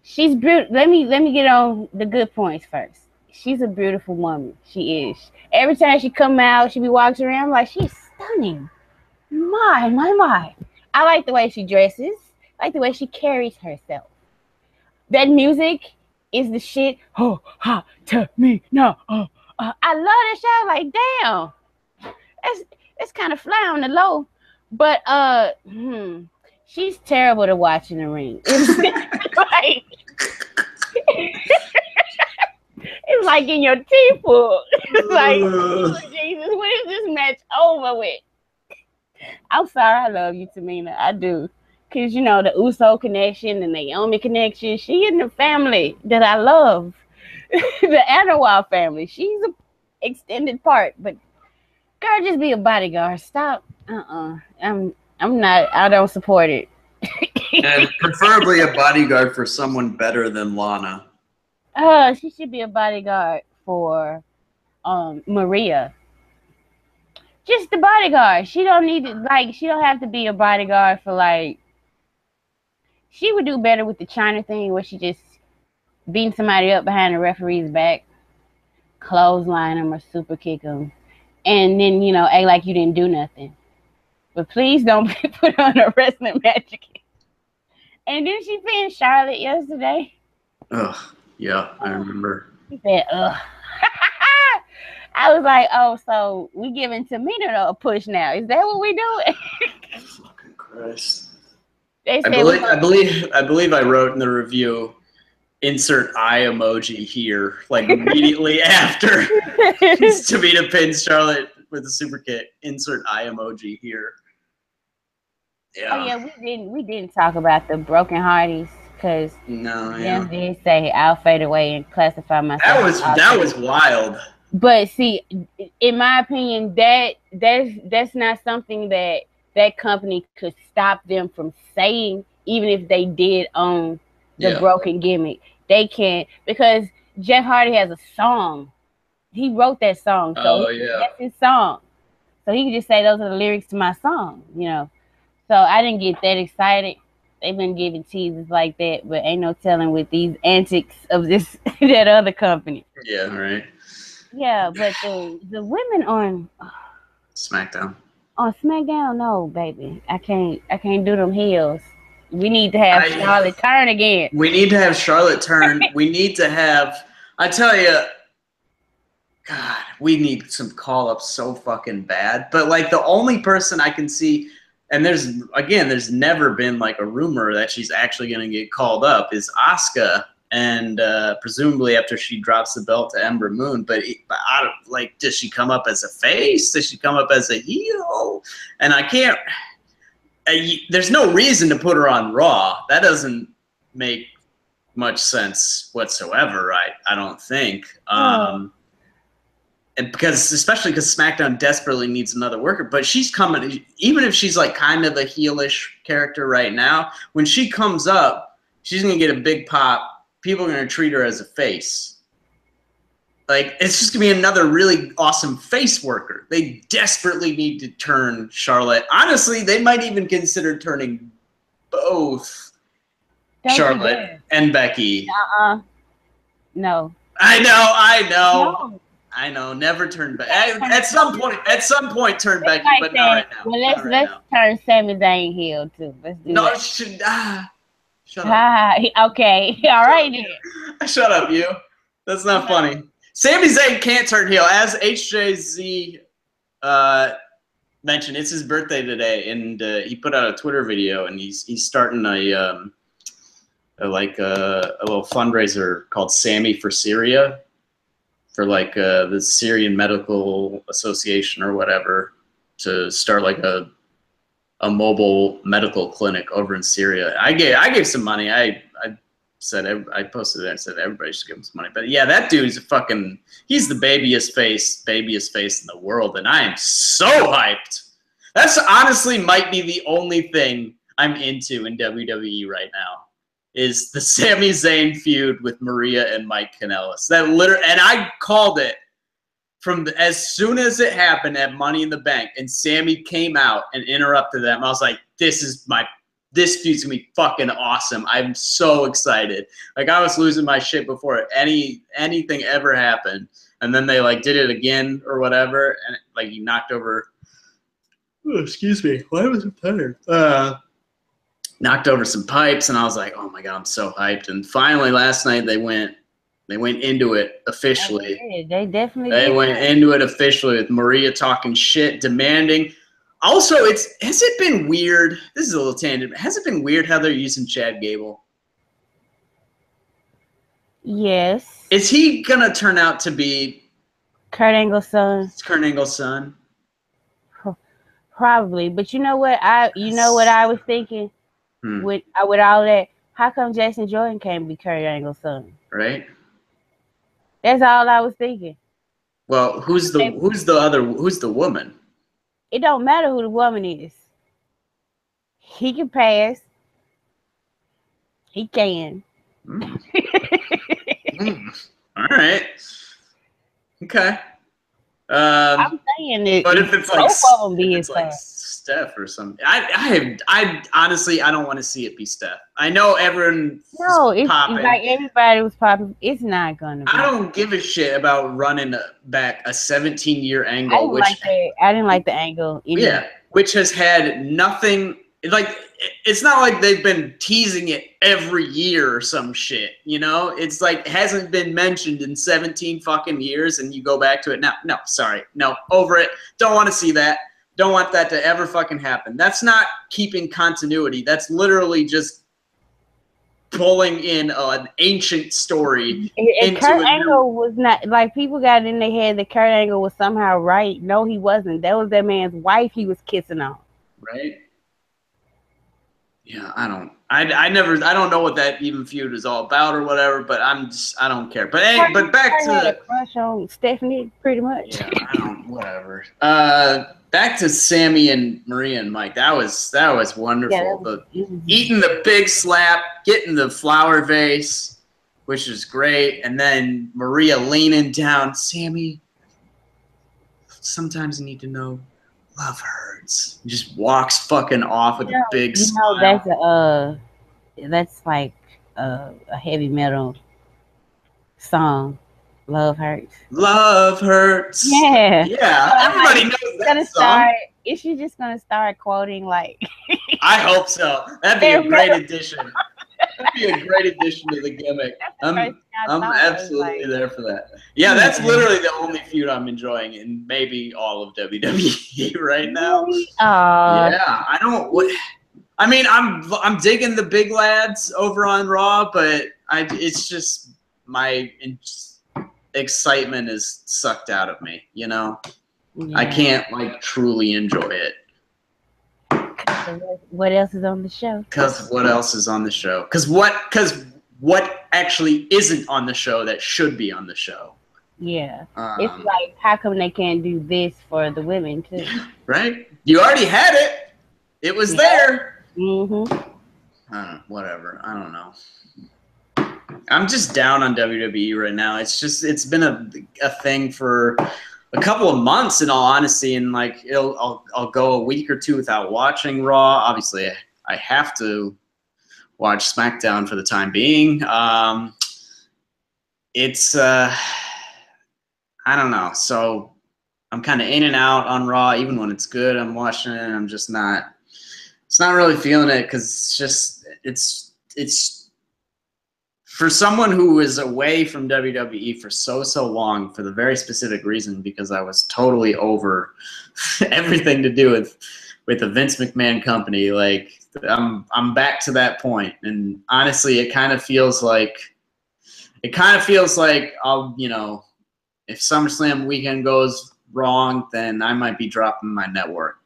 She's beautiful. Let me get on the good points first. She's a beautiful woman. She is. Every time she come out, she be walking around like she's stunning. My. I like the way she dresses. I like the way she carries herself. That music is the shit. Oh, ha, to me, no. I love that show. Like, damn. That's kind of fly on the low. But she's terrible to watch in the ring. Like, it's like in your teeth full. It's like, oh, Jesus, when is this match over with? I'm sorry, I love you, Tamina. I do. Because, the Uso connection and the Naomi connection, she in the family that I love. The Anawal family. She's an extended part. But, girl, just be a bodyguard. Stop. I'm not. I don't support it. And preferably a bodyguard for someone better than Lana. She should be a bodyguard for Maria. Just the bodyguard. She don't need to, she don't have to be a bodyguard for she would do better with the China thing where she just beating somebody up behind the referee's back, clothesline them or super kick them, and then, act like you didn't do nothing. But please don't put on a wrestling match again. And then she pinned Charlotte yesterday. Ugh. Yeah, I remember. He said, ugh. I was like, oh, so we giving Tamina a push now. Is that what we doing? Fucking Christ. They said I believe I wrote in the review, insert eye emoji here, like immediately after Tamina pins Charlotte with a super kick. Insert eye emoji here. Yeah. Oh yeah, we didn't talk about the broken hearties because Jim did say I'll fade away and classify myself. That was wild. But see, in my opinion, that's not something that company could stop them from saying, even if they did own the broken gimmick. They can't, because Jeff Hardy has a song. He wrote that song, so that's his song. So he can just say those are the lyrics to my song, you know. So I didn't get that excited. They've been giving teasers like that, but ain't no telling with these antics of that other company. Yeah, right. Yeah, but the women on SmackDown. On SmackDown, no, baby. I can't do them heels. We need to have Charlotte turn again. We need to have Charlotte turn. We need to have, I tell you, God, we need some call-ups so fucking bad. But like the only person I can see, and there's never been like a rumor that she's actually going to get called up, is Asuka. And presumably after she drops the belt to Ember Moon, but I don't, like, does she come up as a face? Does she come up as a heel? And I can't. There's no reason to put her on Raw. That doesn't make much sense whatsoever. I don't think. And especially because SmackDown desperately needs another worker. But she's coming, even if she's like kind of a heelish character right now. When she comes up, she's gonna get a big pop. People are going to treat her as a face. Like, it's just going to be another really awesome face worker. They desperately need to turn Charlotte. Honestly, they might even consider turning both Charlotte and Becky. No. I know. Never turn back. At some point, turn Becky, but not right now. Well, let's turn Sami Zayn heel too. Let's do that. Shut up. Okay. All right then. Shut up, you. That's not funny. Sami Zayn can't turn heel. As HJZ mentioned, it's his birthday today, and he put out a Twitter video, and he's starting a little fundraiser called Sammy for Syria, for like the Syrian Medical Association or whatever, to start like a mobile medical clinic over in Syria. I gave some money. I posted it. I said everybody should give him some money. But yeah, that dude's he's the babyest face in the world, and I am so hyped. That's honestly might be the only thing I'm into in WWE right now, is the Sami Zayn feud with Maria and Mike Kanellis. And I called it from as soon as it happened at Money in the Bank, and Sammy came out and interrupted them. I was like, this feud's gonna be fucking awesome. I'm so excited. Like, I was losing my shit before anything ever happened. And then they like did it again or whatever, and like he knocked over. Oh, excuse me. Why was it tired? Knocked over some pipes, and I was like, oh my God, I'm so hyped. And finally last night they went into it officially. They definitely They did. went into it officially with Maria talking shit, demanding. Also, has it been weird? This is a little tangent. Has it been weird how they're using Chad Gable? Yes. Is he gonna turn out to be Kurt Angle's son? Kurt Angle's son? Probably. But you know what I was thinking with all that? How come Jason Jordan can't be Kurt Angle's son? Right. That's all I was thinking. Well, who's the woman? It don't matter who the woman is. He can pass. He can. All right. Okay. I'm saying it. But if it's like, both of them be his son. Steph or something, I honestly I don't want to see it be Steph. I know everyone. No, it's like everybody was popping. It's not gonna be. I don't give a shit about running back a 17-year angle. I didn't like the angle either. Yeah, which has had nothing. Like, it's not like they've been teasing it every year or some shit. You know, it's like it hasn't been mentioned in 17 fucking years, and you go back to it now. No, sorry, no, over it. Don't want to see that. Don't want that to ever fucking happen. That's not keeping continuity. That's literally just pulling in an ancient story And into Kurt a Angle new. was not, like, people got in their head that Kurt Angle was somehow right. No, he wasn't. That was that man's wife he was kissing on. Right? Yeah, I don't know what that even feud is all about or whatever, but I don't care. But hey, but back Kurt had a to crush on Stephanie, pretty much. yeah, whatever. Back to Sami and Maria and Mike. That was wonderful. Eating the big slap, getting the flower vase, which is great, and then Maria leaning down. Sami, sometimes you need to know love hurts. Just walks fucking off with a big smile. That's like a heavy metal song. Love hurts. Love hurts. Yeah. Yeah. Everybody knows that song. Is she just gonna start quoting like? I hope so. That'd be a great addition. That'd be a great addition to the gimmick. I'm absolutely there for that. Yeah, that's literally the only feud I'm enjoying in maybe all of WWE right now. Yeah, I don't. I mean, I'm digging the Big Lads over on Raw, but it's just my excitement is sucked out of me. You know, I can't like truly enjoy it. What else is on the show? Because what else is on the show? Because what actually isn't on the show that should be on the show? Yeah. It's like, how come they can't do this for the women too? Right? You already had it. It was there. Mm-hmm. Whatever. I don't know. I'm just down on WWE right now. It's been a thing for a couple of months, in all honesty, and like I'll go a week or two without watching Raw. Obviously, I have to watch SmackDown for the time being. It's I don't know. So I'm kind of in and out on Raw. Even when it's good, I'm watching it. And I'm just not. It's not really feeling it because it's for someone who was away from WWE for so long for the very specific reason because I was totally over everything to do with the Vince McMahon company. Like I'm back to that point, and honestly, it kind of feels like I'll, you know, if SummerSlam weekend goes wrong, then I might be dropping my network.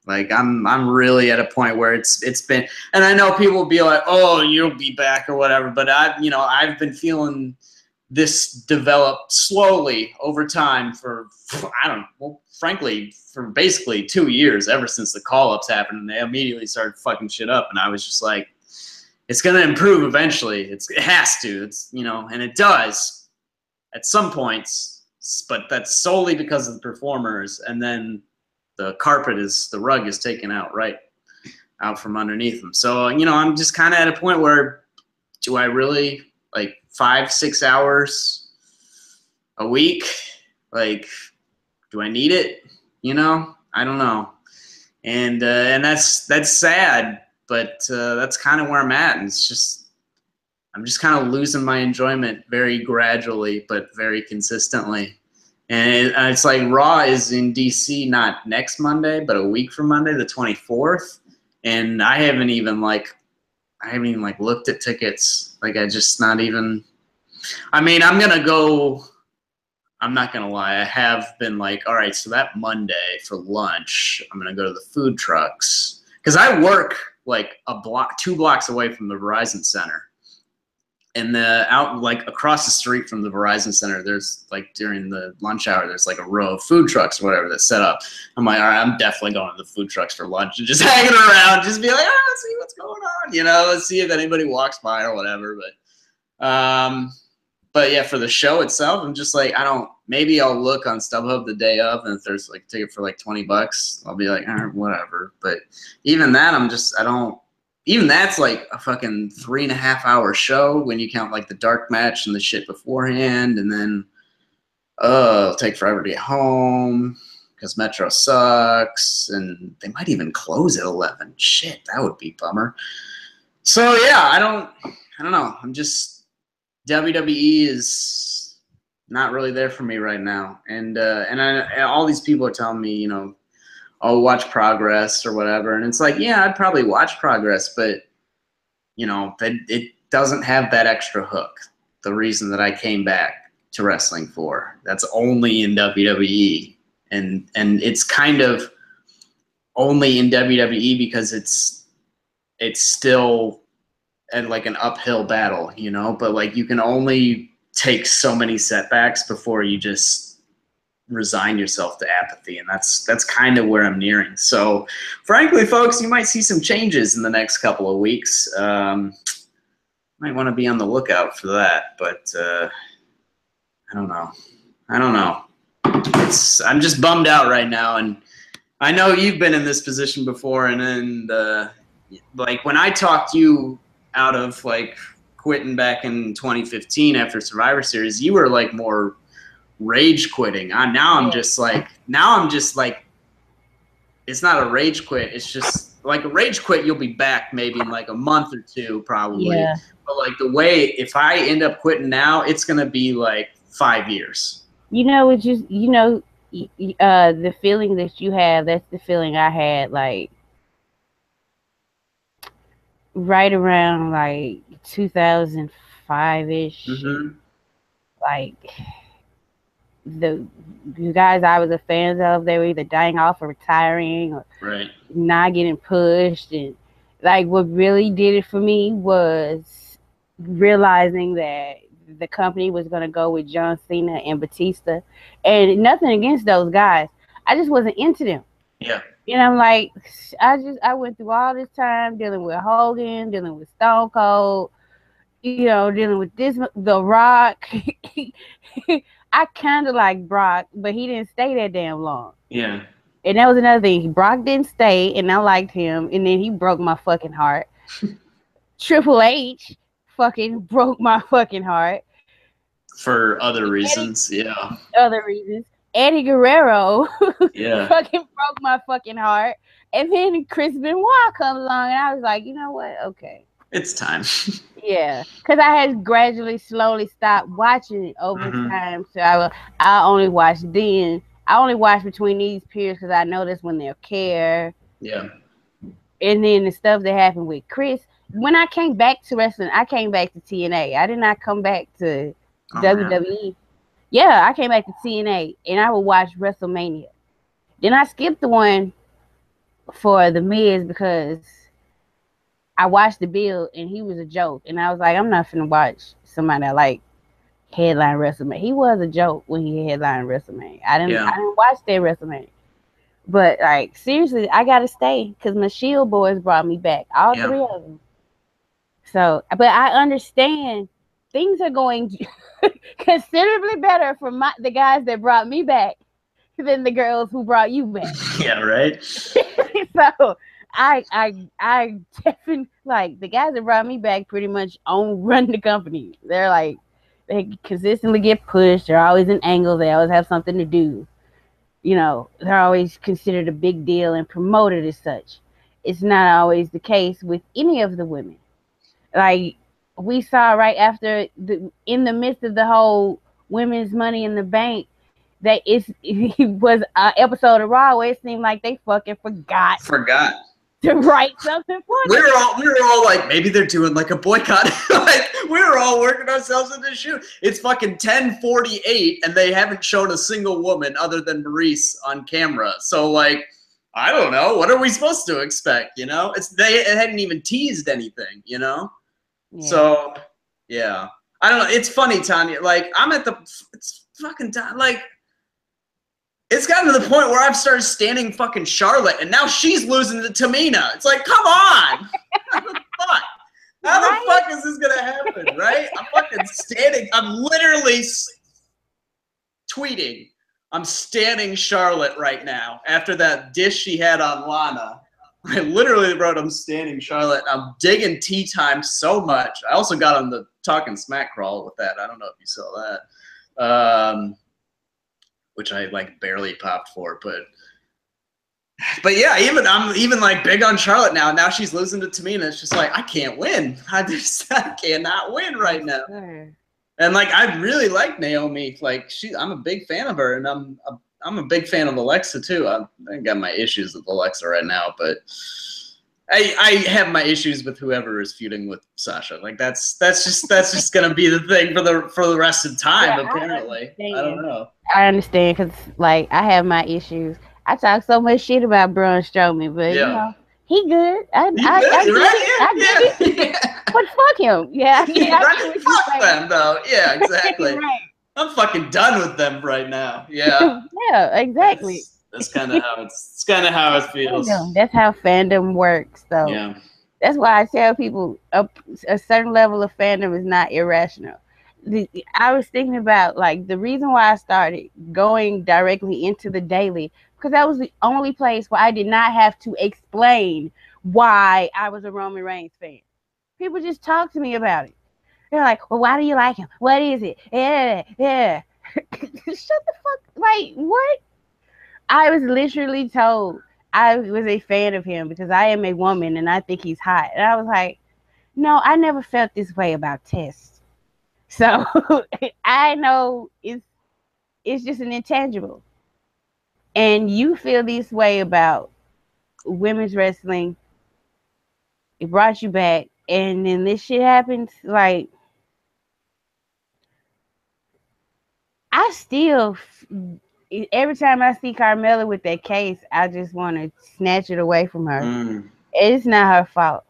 Like I'm really at a point where it's been, and I know people will be like, oh, you'll be back or whatever, but I've been feeling this develop slowly over time for, I don't know, well, frankly, for basically 2 years, ever since the call-ups happened, and they immediately started fucking shit up, and I was just like, it's gonna improve eventually. It has to. It's, you know, and it does at some points, but that's solely because of the performers, and then the rug is taken out from underneath them. So, you know, I'm just kind of at a point where, do I really, like, 5-6 hours a week? Like, do I need it? You know, I don't know. And that's sad, but that's kind of where I'm at. And it's just, I'm just kind of losing my enjoyment very gradually, but very consistently. And it's like Raw is in DC not next Monday, but a week from Monday, the 24th. And I haven't even looked at tickets. Like I just not even. I mean, I'm gonna go. I'm not gonna lie. I have been like, all right, so that Monday for lunch, I'm gonna go to the food trucks because I work like 2 blocks away from the Verizon Center. And like across the street from the Verizon Center, there's like during the lunch hour, there's like a row of food trucks or whatever that's set up. I'm like, all right, I'm definitely going to the food trucks for lunch and just hanging around, just be like, let's see what's going on, you know, let's see if anybody walks by or whatever. But yeah, for the show itself, I'm just like, maybe I'll look on StubHub the day of, and if there's like a ticket for like $20, I'll be like, all right, whatever. But even that, even that's like a fucking 3.5 hour show when you count like the dark match and the shit beforehand. And then it'll take forever to get home because Metro sucks. And they might even close at 11. Shit, that would be a bummer. So yeah, I don't know. I'm just, WWE is not really there for me right now. And all these people are telling me, you know, I'll watch Progress or whatever. And it's like, yeah, I'd probably watch Progress, but, you know, doesn't have that extra hook. The reason that I came back to wrestling for. That's only in WWE. And it's kind of only in WWE because it's still at like an uphill battle, you know, but like you can only take so many setbacks before you just resign yourself to apathy. And that's kind of where I'm nearing. So frankly, folks, you might see some changes in the next couple of weeks. Might want to be on the lookout for that, but I don't know. I'm just bummed out right now, and I know you've been in this position before, and like when I talked you out of like quitting back in 2015 after Survivor Series, you were like more rage quitting. Now I'm just like it's not a rage quit. It's just like a rage quit. You'll be back maybe in like a month or two, probably. Yeah. But like the way, if I end up quitting now, it's gonna be like 5 years. You know, it's just, you know, the feeling that you have, that's the feeling I had, like, right around, like, 2005-ish. Mm-hmm. Like, the guys I was a fan of, they were either dying off or retiring or not getting pushed. And, like, what really did it for me was realizing that the company was going to go with John Cena and Batista, and nothing against those guys. I just wasn't into them. Yeah. You know, I'm like, I went through all this time dealing with Hogan, dealing with Stone Cold, you know, dealing with The Rock. I kind of like Brock, but he didn't stay that damn long. Yeah. And that was another thing. Brock didn't stay, and I liked him, and then he broke my fucking heart. Triple H fucking broke my fucking heart. For other reasons, yeah. Other reasons. Eddie Guerrero yeah. fucking broke my fucking heart. And then Chris Benoit comes along, and I was like, you know what? Okay. It's time. Yeah. Because I had gradually, slowly stopped watching it over time. So I only watch then. I only watch between these periods because I know that's when they'll care. Yeah. And then the stuff that happened with Chris. When I came back to wrestling, I came back to TNA. I did not come back to WWE. Yeah, I came back to TNA, and I would watch WrestleMania. Then I skipped the one for The Miz because I watched the bill, and he was a joke. And I was like, I'm not finna watch somebody that like headline WrestleMania. He was a joke when he headlined WrestleMania. I didn't watch that WrestleMania. But like seriously, I gotta stay because my Shield boys brought me back. All three of them. So, but I understand things are going considerably better for the guys that brought me back than the girls who brought you back. Yeah, right. So I definitely like the guys that brought me back pretty much run the company. They're like, they consistently get pushed. They're always in angles. They always have something to do. You know, they're always considered a big deal and promoted as such. It's not always the case with any of the women. Like we saw right after in the midst of the whole women's Money in the Bank, that it was an episode of Raw where it seemed like they fucking forgot to write something for them. We were all like, maybe they're doing like a boycott. Like we were all working ourselves into shoot. It's fucking 10:48 and they haven't shown a single woman other than Maurice on camera. So like, I don't know. What are we supposed to expect? You know, they hadn't even teased anything. You know. Yeah. So, yeah. I don't know. It's funny, Tonya. Like, it's fucking time. Like, it's gotten to the point where I've started standing fucking Charlotte, and now she's losing to Tamina. It's like, come on. How the fuck? How the fuck is this going to happen, right? I'm fucking standing. I'm literally tweeting. I'm standing Charlotte right now after that dish she had on Lana. I literally wrote, I'm standing Charlotte. I'm digging Tea Time so much. I also got on the Talking Smack crawl with that. I don't know if you saw that. Which I like barely popped for, but yeah, I'm even like big on Charlotte now. Now she's losing to Tamina. It's just like I can't win. I cannot win right now. And like I really like Naomi. Like I'm a big fan of her, and I'm a big fan of Alexa too. I got my issues with Alexa right now, but I have my issues with whoever is feuding with Sasha. Like that's just gonna be the thing for the rest of time. Yeah, apparently, I don't know. I understand because like I have my issues. I talk so much shit about Braun Strowman, but you know he good. I get it. But fuck him. Yeah, fuck them though. Yeah, exactly. Right. I'm fucking done with them right now. Yeah. Yeah, exactly. That's kind of how it's kind of how it feels. That's how fandom works, though. Yeah. That's why I tell people a certain level of fandom is not irrational. I was thinking about like the reason why I started going directly into the daily because that was the only place where I did not have to explain why I was a Roman Reigns fan. People just talk to me about it. They're like, well, why do you like him? What is it? Yeah. Shut the fuck. Like, what? I was literally told I was a fan of him because I am a woman and I think he's hot. And I was like, no, I never felt this way about Test. So I know it's just an intangible. And you feel this way about women's wrestling. It brought you back. And then this shit happens. Like, I still... Every time I see Carmella with that case, I just want to snatch it away from her. It's not her fault.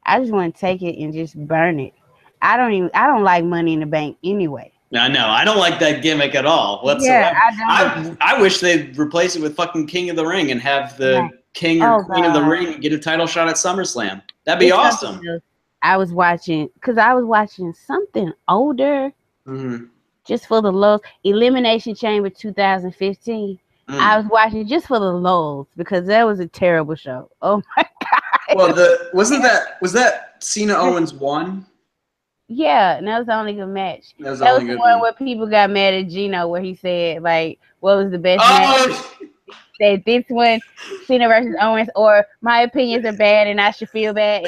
I just want to take it and just burn it. I don't like Money in the Bank anyway. I know. I don't like that gimmick at all whatsoever. Yeah, I wish they'd replace it with fucking King of the Ring and have the King or Queen of the Ring get a title shot at SummerSlam. That'd be awesome. I was watching something older. Mm-hmm. Just for the lulz, Elimination Chamber 2015. I was watching just for the lulz because that was a terrible show. Oh my god! Well, was that Cena Owens won? Yeah, and that was the only good match. That was the one where people got mad at Gino, where he said like, "What was the best match?" He said this one, Cena versus Owens, or my opinions are bad and I should feel bad.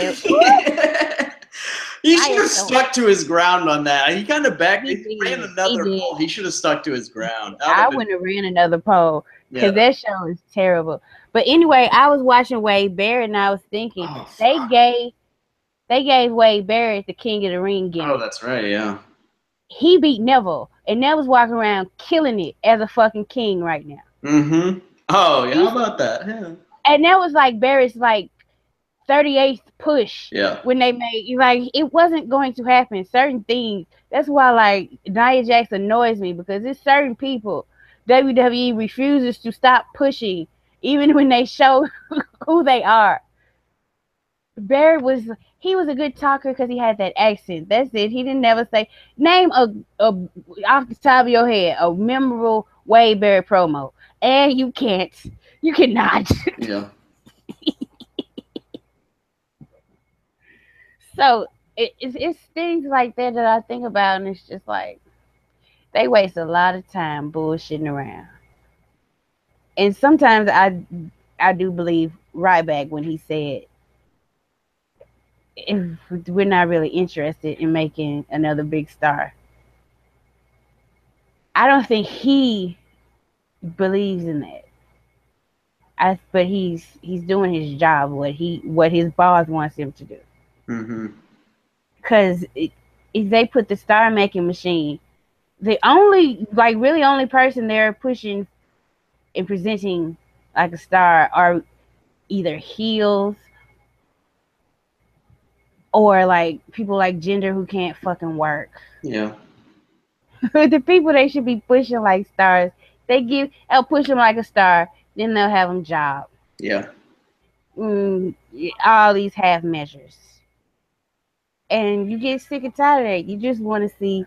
He should have stuck to his ground on that. He kind of ran another poll. He should have stuck to his ground. I wouldn't have ran another poll because that show is terrible. But anyway, I was watching Wade Barrett and I was thinking they gave Wade Barrett the King of the Ring gimmick. Oh, that's right, yeah. He beat Neville, and Neville's walking around killing it as a fucking king right now. Mm-hmm. Oh, yeah, how about that? Yeah. And that was like Barrett's like 38th push when they made like it wasn't going to happen certain things. That's why like Nia Jax annoys me because there's certain people WWE refuses to stop pushing even when they show who they are. Barrett was a good talker because he had that accent. That's it. He didn't never say name a off the top of your head a memorable Wade Barrett promo, and you cannot. Yeah. So it's things like that I think about, and it's just like they waste a lot of time bullshitting around. And sometimes I do believe Ryback when he said, if we're not really interested in making another big star. I don't think he believes in that. But he's doing his job, what his boss wants him to do. Mm-hmm. Because if they put the star making machine, the only person they're pushing and presenting like a star are either heels or like people like Jinder who can't fucking work. Yeah. The people they should be pushing like stars, they'll push them like a star, then they'll have them job. Yeah. All these half measures. And you get sick and tired of that. You just want to see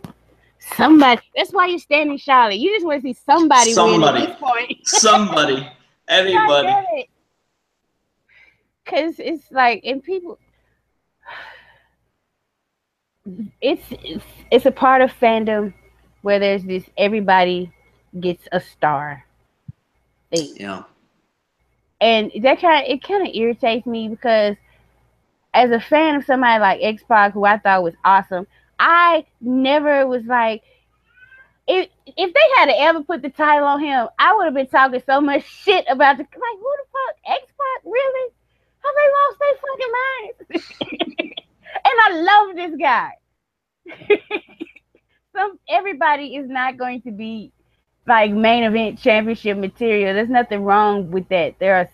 somebody. That's why you're standing, Charlotte. You just want to see somebody win at this point. Somebody. Anybody. Because it's like, and people, it's a part of fandom where there's this everybody gets a star thing. Yeah. And that kind of irritates me because as a fan of somebody like X-Pac, who I thought was awesome, I never was like, if they had ever put the title on him, I would have been talking so much shit about who the fuck, X-Pac, really? Have they lost their fucking minds? And I love this guy. Everybody is not going to be like main event championship material. There's nothing wrong with that. There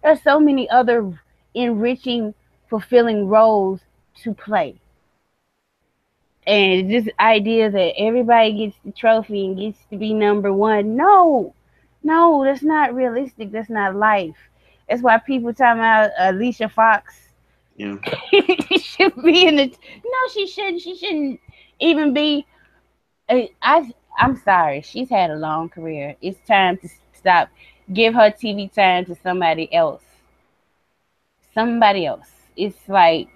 are so many other enriching, fulfilling roles to play. And this idea that everybody gets the trophy and gets to be number one, no, that's not realistic. That's not life. That's why people talking about Alicia Fox. Yeah. should be in the. No, she shouldn't. She shouldn't even be. I'm sorry. She's had a long career. It's time to stop. Give her TV time to somebody else. It's like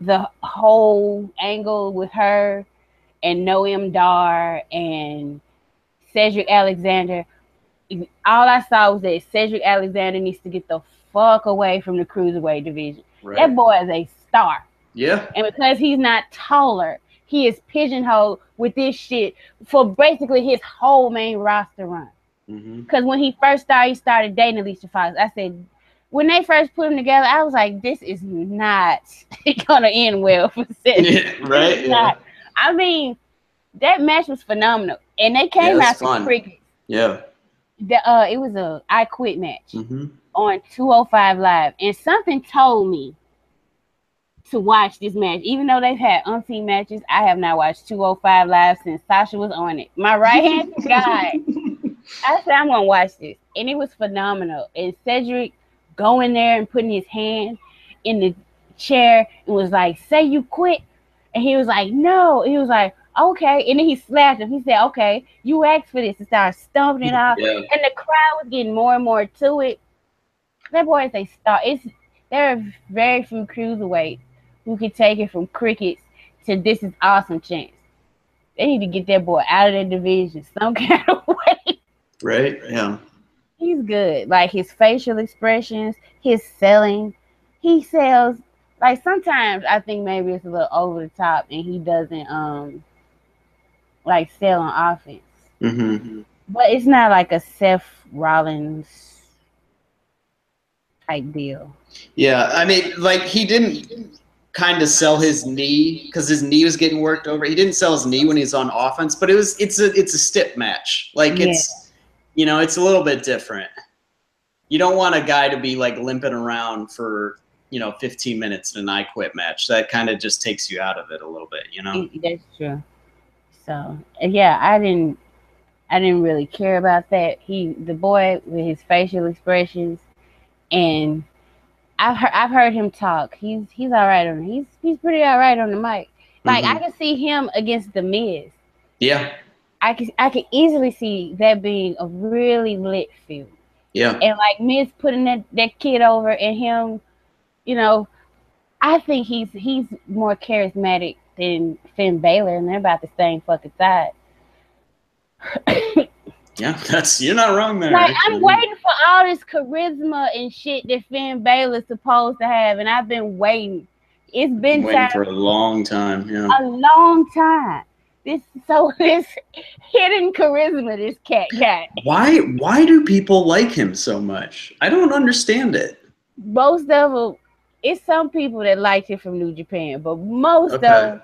the whole angle with her and Noam Dar and Cedric Alexander. All I saw was that Cedric Alexander needs to get the fuck away from the cruiserweight division. Right. That boy is a star. Yeah. And because he's not taller, he is pigeonholed with this shit for basically his whole main roster run. Because when he first started, he started dating Alicia Fox. I said, when they first put him together, I was like, this is not going to end well for Cedric. Yeah, right? Yeah. I mean, that match was phenomenal. And they came out to crickets. Yeah. It was a I Quit match on 205 Live. And something told me to watch this match. Even though they've had umpteen matches, I have not watched 205 Live since Sasha was on it. My right-hand guy. I said, I'm going to watch this. And it was phenomenal. And Cedric going there and putting his hand in the chair and was like, say you quit. And he was like, no. He was like, okay. And then he slapped him. He said, okay, you asked for this. And started stomping it out. Yeah. And the crowd was getting more and more to it. That boy is a star. There are very few cruiserweights who can take it from crickets to this is awesome chance. They need to get that boy out of that division some kind of way. Right? Yeah. He's good. Like his facial expressions, his selling. He sells. Like sometimes I think maybe it's a little over the top and he doesn't like sell on offense. But it's not like a Seth Rollins type deal. Yeah, I mean, like he didn't kind of sell his knee because his knee was getting worked over. He didn't sell his knee when he's on offense, but it's a stip match. Like it's it's a little bit different. You don't want a guy to be like limping around for 15 minutes in an I Quit match. That kind of just takes you out of it a little bit, That's true. So yeah, I didn't really care about that. The boy with his facial expressions, and I've heard him talk. He's all right on. He's pretty all right on the mic. Like I can see him against the Miz. Yeah. I can easily see that being a really lit feud. Yeah. And like Miz putting that kid over and him, I think he's more charismatic than Finn Balor, and they're about the same fucking size. Yeah, you're not wrong there. Like I'm waiting for all this charisma and shit that Finn Balor's supposed to have, and I've been waiting. It's been waiting for a long time. Yeah. A long time. This hidden charisma this cat got. Why do people like him so much? I don't understand it. Most of them, it's some people that like him from New Japan, but most of them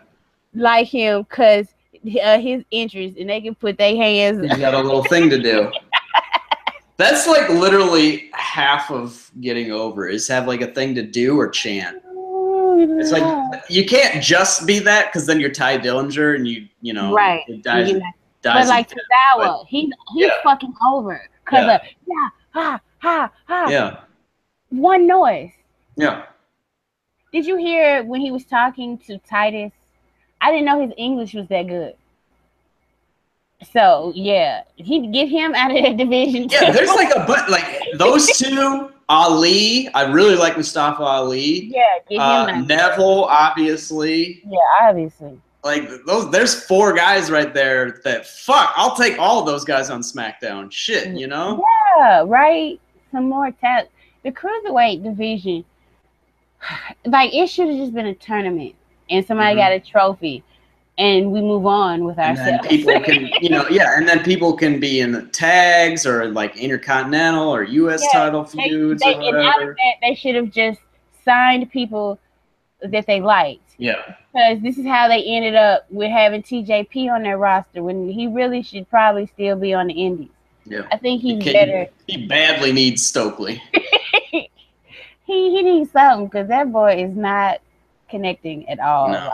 like him because his interest, and they can put their hands. He's got a little thing to do. That's like literally half of getting over is have like a thing to do or chant. It's like you can't just be that because then you're Ty Dillinger and you right. It dies. But like Tozawa, he's fucking over because yeah. One noise. Yeah. Did you hear when he was talking to Titus? I didn't know his English was that good. So yeah, he'd get him out of that division too. Yeah, there's like those two. Ali, I really like Mustafa Ali. Yeah, get him out. Neville, obviously. Yeah, obviously. Like there's 4 guys right there that I'll take all of those guys on SmackDown. Shit, Yeah, right. Some more talent. The cruiserweight division, like it should have just been a tournament and somebody got a trophy. and we move on with And then ourselves. people can, and then people can be in the tags or like intercontinental or U.S. title feuds or And out of whatever. that, they should have just signed people that they liked. Yeah. Because this is how they ended up with having TJP on their roster when he really should probably still be on the Indies. Yeah. I think he's better. He badly needs Stokely. he needs something because that boy is not connecting at all. No.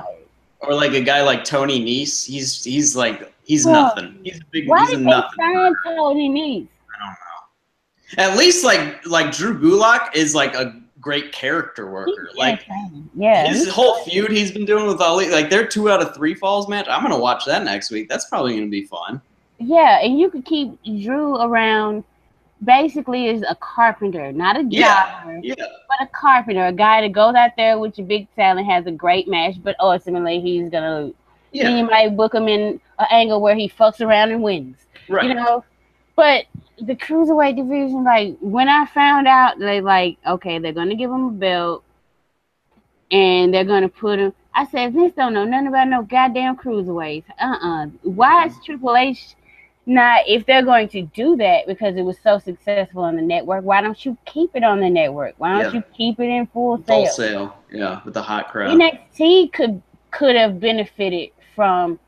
Or like a guy like Tony Nese. He's nothing. He's a big. Why he's did a they nothing. sign Tony Nese? I don't know. At least like Drew Gulak is like a great character worker. His whole feud he's been doing with Ali, like their 2 out of 3 falls match. I'm gonna watch that next week. That's probably gonna be fun. Yeah, and you could keep Drew around. Basically, as a carpenter, not a jobber, but a carpenter, a guy that goes out there with your big talent, has a great match, but ultimately he's gonna lose. Yeah. Then you might book him in an angle where he fucks around and wins. Right. But the cruiserweight division, like when I found out, okay, they're gonna give him a belt, and they're gonna put him. I said, Vince don't know nothing about no goddamn cruiserweights. Why is Triple H? Now, if they're going to do that because it was so successful on the network, why don't you keep it on the network? Why don't you keep it in full sale? Full sale, with the hot crowd. NXT could have benefited from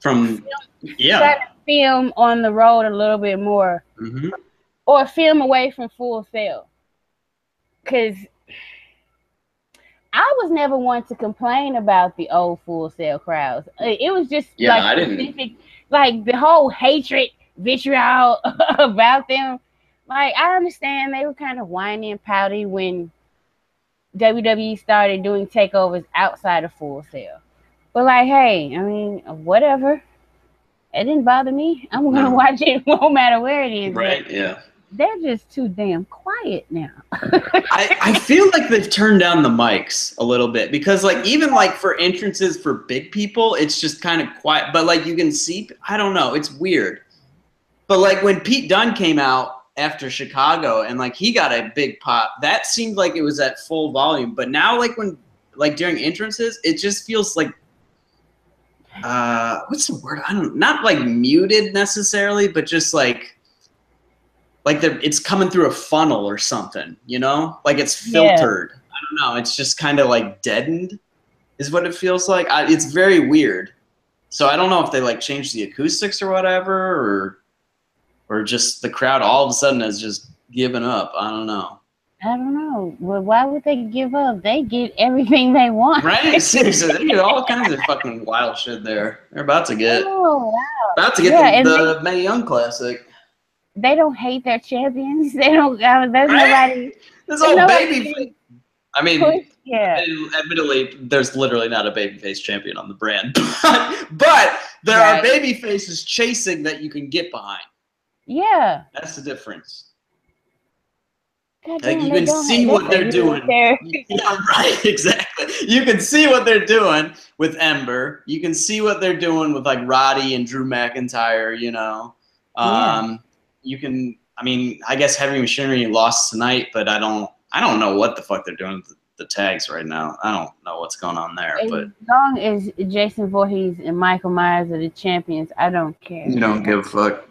trying to film on the road a little bit more, or film away from Full Sail. Because I was never one to complain about the old Full Sail crowds. It was just I didn't. Like the whole hatred, vitriol about them. Like I understand they were kind of whiny and pouty when WWE started doing takeovers outside of Full Sail. But like, hey, I mean, whatever. It didn't bother me. I'm gonna watch it no matter where it is. Right? Yeah. They're just too damn quiet now. I feel like they've turned down the mics a little bit because like even like for entrances for big people, it's just kind of quiet. But like you can see, I don't know, it's weird. But like when Pete Dunne came out after Chicago and like he got a big pop, that seemed like it was at full volume. But now like when like during entrances, it just feels like what's the word? Not like muted necessarily, but just like it's coming through a funnel or something, like it's filtered. Yeah. I don't know. It's just kind of like deadened is what it feels like. It's very weird. So I don't know if they like changed the acoustics or whatever, or just the crowd all of a sudden has just given up. I don't know. Well, why would they give up? They get everything they want. Right? Seriously, they get all kinds of fucking wild shit there. They're about to get the Mae Young Classic. They don't hate their champions. They don't. There's nobody. There's all baby. I mean, admittedly, there's literally not a babyface champion on the brand, but there are baby faces chasing that you can get behind. Yeah, that's the difference. Like you can see what they're doing. Yeah, right, exactly. You can see what they're doing with Ember. You can see what they're doing with like Roddy and Drew McIntyre. You can, I mean, I guess Heavy Machinery lost tonight, but I don't know what the fuck they're doing with the tags right now. I don't know what's going on there. As long as Jason Voorhees and Michael Myers are the champions, I don't care. You don't give a fuck,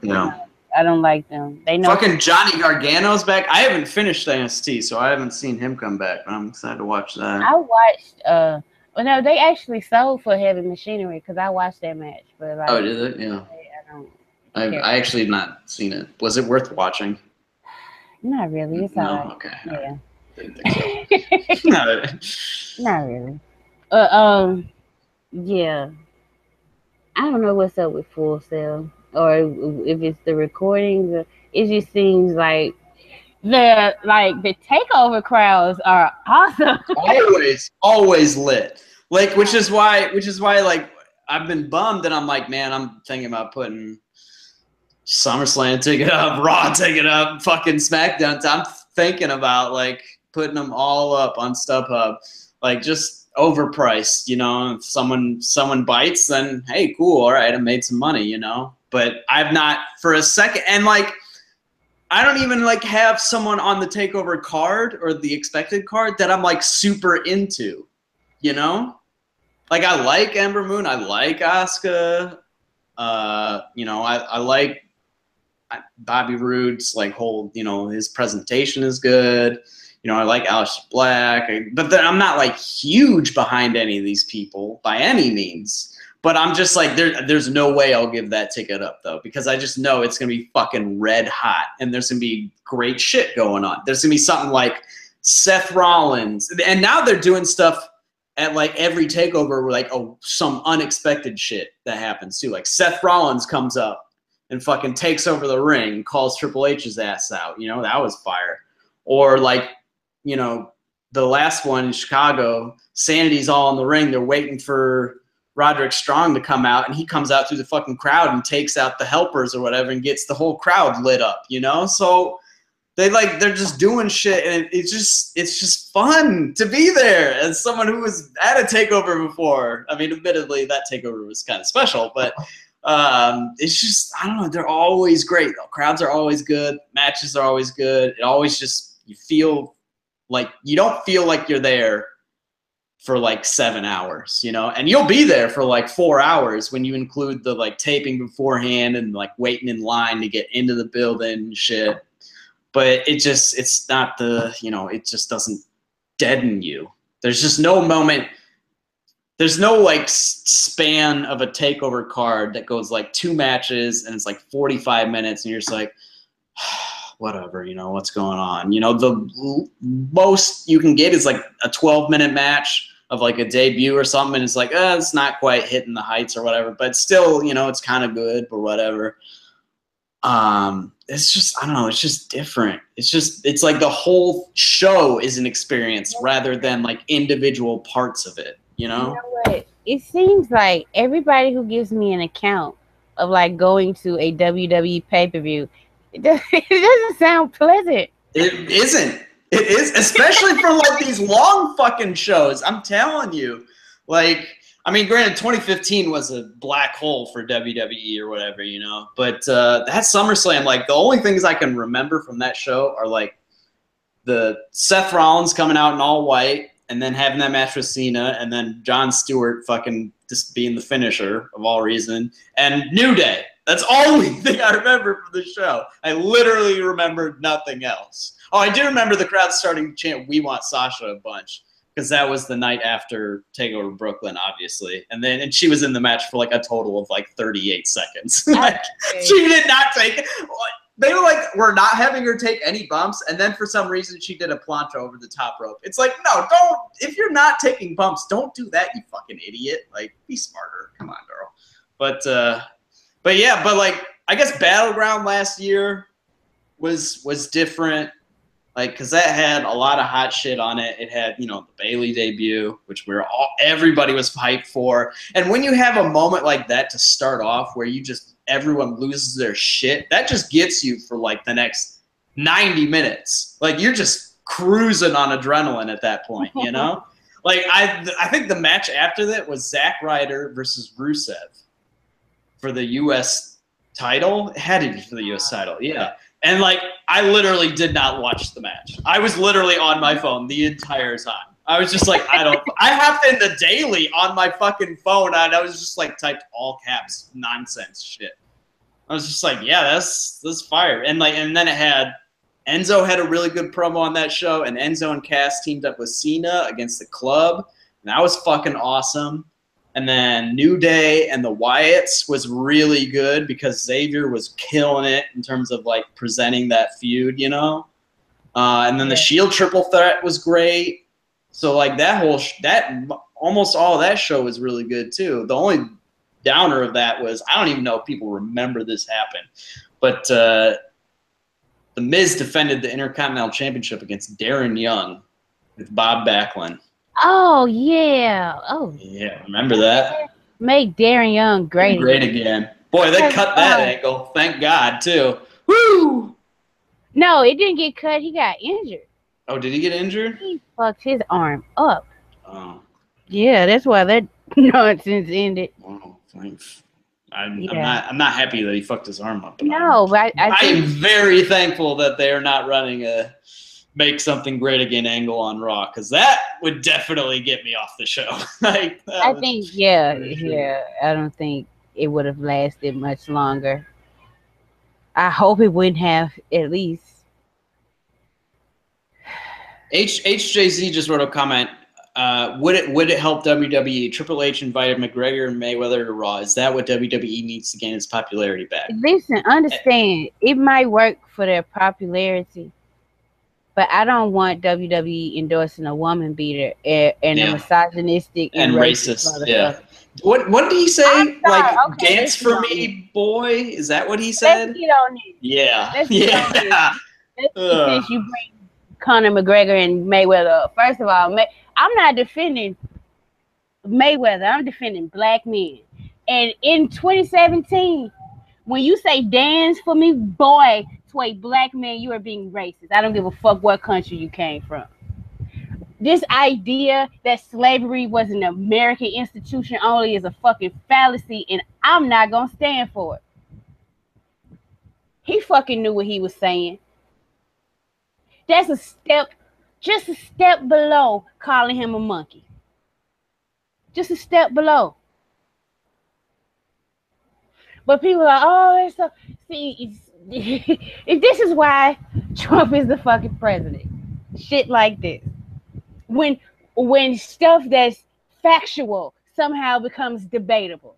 I don't like them. They know. Fucking Johnny Gargano's back. I haven't finished NXT, so I haven't seen him come back, but I'm excited to watch that. I watched, no, they actually sold for Heavy Machinery because I watched that match. But like, did they? Yeah. I actually have not seen it. Was it worth watching? Not really. It's all right. Okay. Yeah. Didn't think so. Not really. Yeah. I don't know what's up with Full Sail, or if it's the recordings. It just seems like the takeover crowds are awesome. always lit. Like, which is why like I've been bummed, and I'm like, man, I'm thinking about putting SummerSlam ticket up, Raw ticket up, fucking Smackdown. I'm thinking about like putting them all up on StubHub, like just overpriced. If someone bites, then hey, cool, all right, I made some money. But I've not for a second, and like I don't even like have someone on the takeover card or the expected card that I'm like super into. Like like I like Ember Moon, I like Asuka. You know, I like Bobby Roode's like whole, you know, his presentation is good. You know, I like Aleister Black, but then I'm not like huge behind any of these people by any means. But I'm just like, there's no way I'll give that ticket up though, because I just know it's gonna be fucking red hot, and there's gonna be great shit going on. There's gonna be something like Seth Rollins, and now they're doing stuff at like every takeover, like some unexpected shit that happens too. Like Seth Rollins comes up and fucking takes over the ring, calls Triple H's ass out. You know, that was fire. Or like, you know, the last one in Chicago, Sanity's all in the ring. They're waiting for Roderick Strong to come out, and he comes out through the fucking crowd and takes out the helpers or whatever and gets the whole crowd lit up, you know? So they're just doing shit, and it's just fun to be there as someone who was at a takeover before. I mean, admittedly, that takeover was kind of special, but it's just, I don't know, they're always great. The crowds are always good. Matches are always good. It always just, you feel like, you don't feel like you're there for like 7 hours, you know, and you'll be there for like 4 hours when you include the like taping beforehand and like waiting in line to get into the building and shit. But it's not the, you know, it just doesn't deaden you. There's just no moment. There's no like span of a takeover card that goes like 2 matches and it's like 45 minutes and you're just like, whatever, you know, what's going on? You know, the most you can get is like a 12-minute match of like a debut or something. And it's like, it's not quite hitting the heights or whatever, but still, you know, it's kind of good or whatever. It's just, I don't know, it's just different. It's like the whole show is an experience rather than like individual parts of it, you know? You know what? It seems like everybody who gives me an account of like going to a WWE pay-per-view, it doesn't sound pleasant. It isn't. It is, especially for like these long fucking shows. I'm telling you, like, I mean, granted, 2015 was a black hole for WWE or whatever, you know. But that SummerSlam, like, the only things I can remember from that show are like the Seth Rollins coming out in all white and then having that match with Cena, and then Jon Stewart fucking just being the finisher of all reason, and New Day. That's the only thing I remember from the show. I literally remembered nothing else. Oh, I do remember the crowd starting to chant "We Want Sasha" a bunch, because that was the night after TakeOver Brooklyn, obviously. And she was in the match for like a total of like 38 seconds. Like, she did not take – they were like, we're not having her take any bumps, and then for some reason she did a plancha over the top rope. It's like, no, don't – if you're not taking bumps, don't do that, you fucking idiot. Like, be smarter. Come on, girl. But yeah, but like, I guess Battleground last year was different. Like, because that had a lot of hot shit on it. It had, you know, the Bayley debut, which everybody was hyped for. And when you have a moment like that to start off where everyone loses their shit, that just gets you for like the next 90 minutes. Like, you're just cruising on adrenaline at that point, you know? Like, I think the match after that was Zack Ryder versus Rusev for the U.S. title. It had to be for the U.S. title, yeah. And, like, I literally did not watch the match. I was literally on my phone the entire time. I was just like, I hopped in the daily on my fucking phone, and I was just, like, typed all caps nonsense shit. I was just like, yeah, that's fire. And, like, and then Enzo had a really good promo on that show, and Enzo and Cass teamed up with Cena against the Club, and that was fucking awesome. And then New Day and the Wyatts was really good because Xavier was killing it in terms of like presenting that feud, you know. And then the Shield triple threat was great. So like that almost all of that show was really good too. The only downer of that was, I don't even know if people remember this happened, but the Miz defended the Intercontinental Championship against Darren Young with Bob Backlund. Oh, yeah. Oh, yeah. Remember that? Make Darren Young great again. Boy, they cut that angle. Thank God, too. Woo! No, it didn't get cut. He got injured. Oh, did he get injured? He fucked his arm up. Oh. Yeah, that's why that nonsense ended. Oh, thanks. I'm not happy that he fucked his arm up. No, but I am very thankful that they are not running a make something great again angle on Raw, because that would definitely get me off the show. Like, I think, yeah. I don't think it would have lasted much longer. I hope it wouldn't have, at least. HJZ just wrote a comment. Would it help WWE? Triple H invited McGregor and Mayweather to Raw. Is that what WWE needs to gain its popularity back? Listen, understand, it might work for their popularity, but I don't want WWE endorsing a woman beater and a misogynistic and racist. Yeah. What did he say? Like, okay, dance for me, boy? Is that what he said? Let's get on it. Yeah. Let's get on it. Since you bring Conor McGregor and Mayweather up. First of all, I'm not defending Mayweather. I'm defending black men. And in 2017, when you say dance for me, boy, to a black man, you are being racist. I don't give a fuck what country you came from. This idea that slavery was an American institution only is a fucking fallacy, and I'm not going to stand for it. He fucking knew what he was saying. That's a step, just a step below calling him a monkey. Just a step below. But people are like, oh, it's so... See, this is why Trump is the fucking president. Shit like this. When stuff that's factual somehow becomes debatable.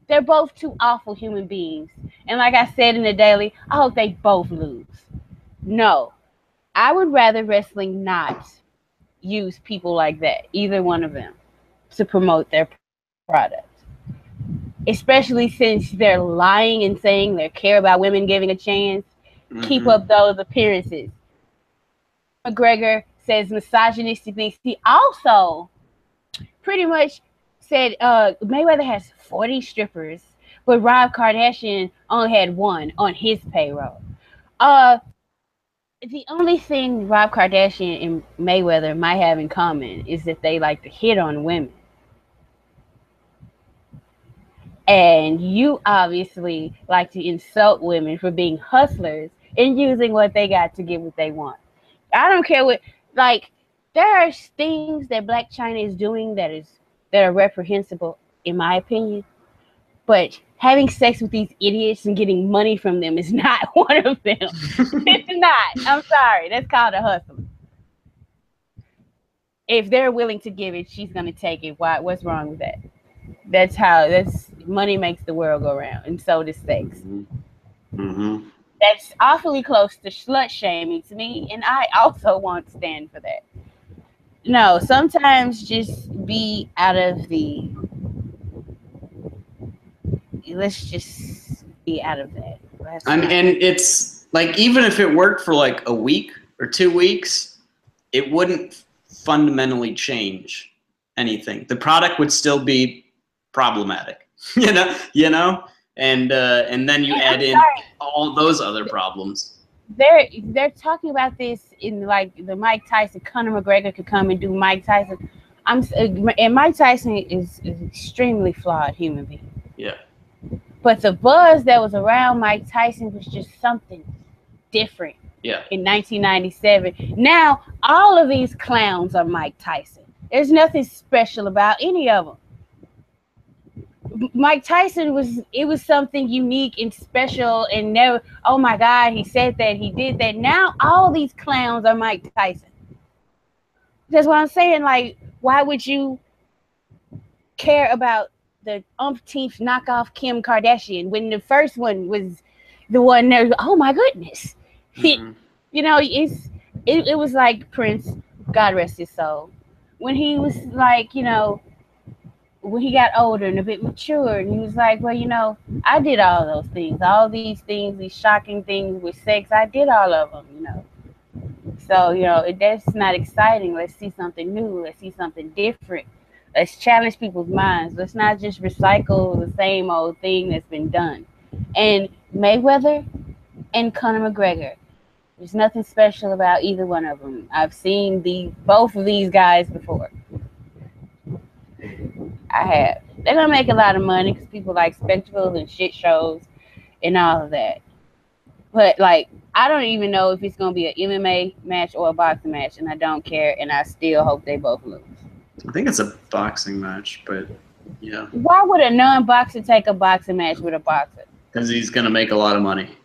They're both two awful human beings. And like I said in the Daily, I hope they both lose. No. I would rather wrestling not use people like that, either one of them, to promote their product. Especially since they're lying and saying they care about women giving a chance. Mm-hmm. Keep up those appearances. McGregor says misogynistic things. He also pretty much said Mayweather has 40 strippers, but Rob Kardashian only had one on his payroll. The only thing Rob Kardashian and Mayweather might have in common is that they like to hit on women. And you obviously like to insult women for being hustlers and using what they got to get what they want. I don't care what, like, there are things that Black China is doing that are reprehensible, in my opinion. But having sex with these idiots and getting money from them is not one of them. It's not. I'm sorry. That's called a hustle. If they're willing to give it, she's going to take it. What's wrong with that? That's money makes the world go round, and so does sex. Mm-hmm. That's awfully close to slut shaming to me, and I also won't stand for that. No, sometimes just be out of the... Let's just be out of that. And it's like, even if it worked for like a week or 2 weeks, it wouldn't fundamentally change anything. The product would still be problematic, you know, and then you add in all those other problems. They're talking about this in like the Mike Tyson. Conor McGregor could come and do Mike Tyson. And Mike Tyson is an extremely flawed human being. Yeah. But the buzz that was around Mike Tyson was just something different. Yeah. In 1997. Now all of these clowns are Mike Tyson. There's nothing special about any of them. Mike Tyson was something unique and special, and never, oh my God, he said that, he did that. Now all these clowns are Mike Tyson. That's what I'm saying. Like, why would you care about the umpteenth knockoff Kim Kardashian when the first one was the one there? Oh my goodness. Mm-hmm. It was like Prince, God rest his soul, when he was like, when he got older and a bit mature, and he was like, well, I did all those things, all these things, these shocking things with sex, I did all of them, So, that's not exciting. Let's see something new. Let's see something different. Let's challenge people's minds. Let's not just recycle the same old thing that's been done. And Mayweather and Conor McGregor, there's nothing special about either one of them. I've seen both of these guys before. I have. They're going to make a lot of money because people like spectacles and shit shows and all of that. But like, I don't even know if it's gonna be an MMA match or a boxing match, and I don't care. And I still hope they both lose. I think it's a boxing match, but yeah. Why would a non-boxer take a boxing match with a boxer? Because he's gonna make a lot of money.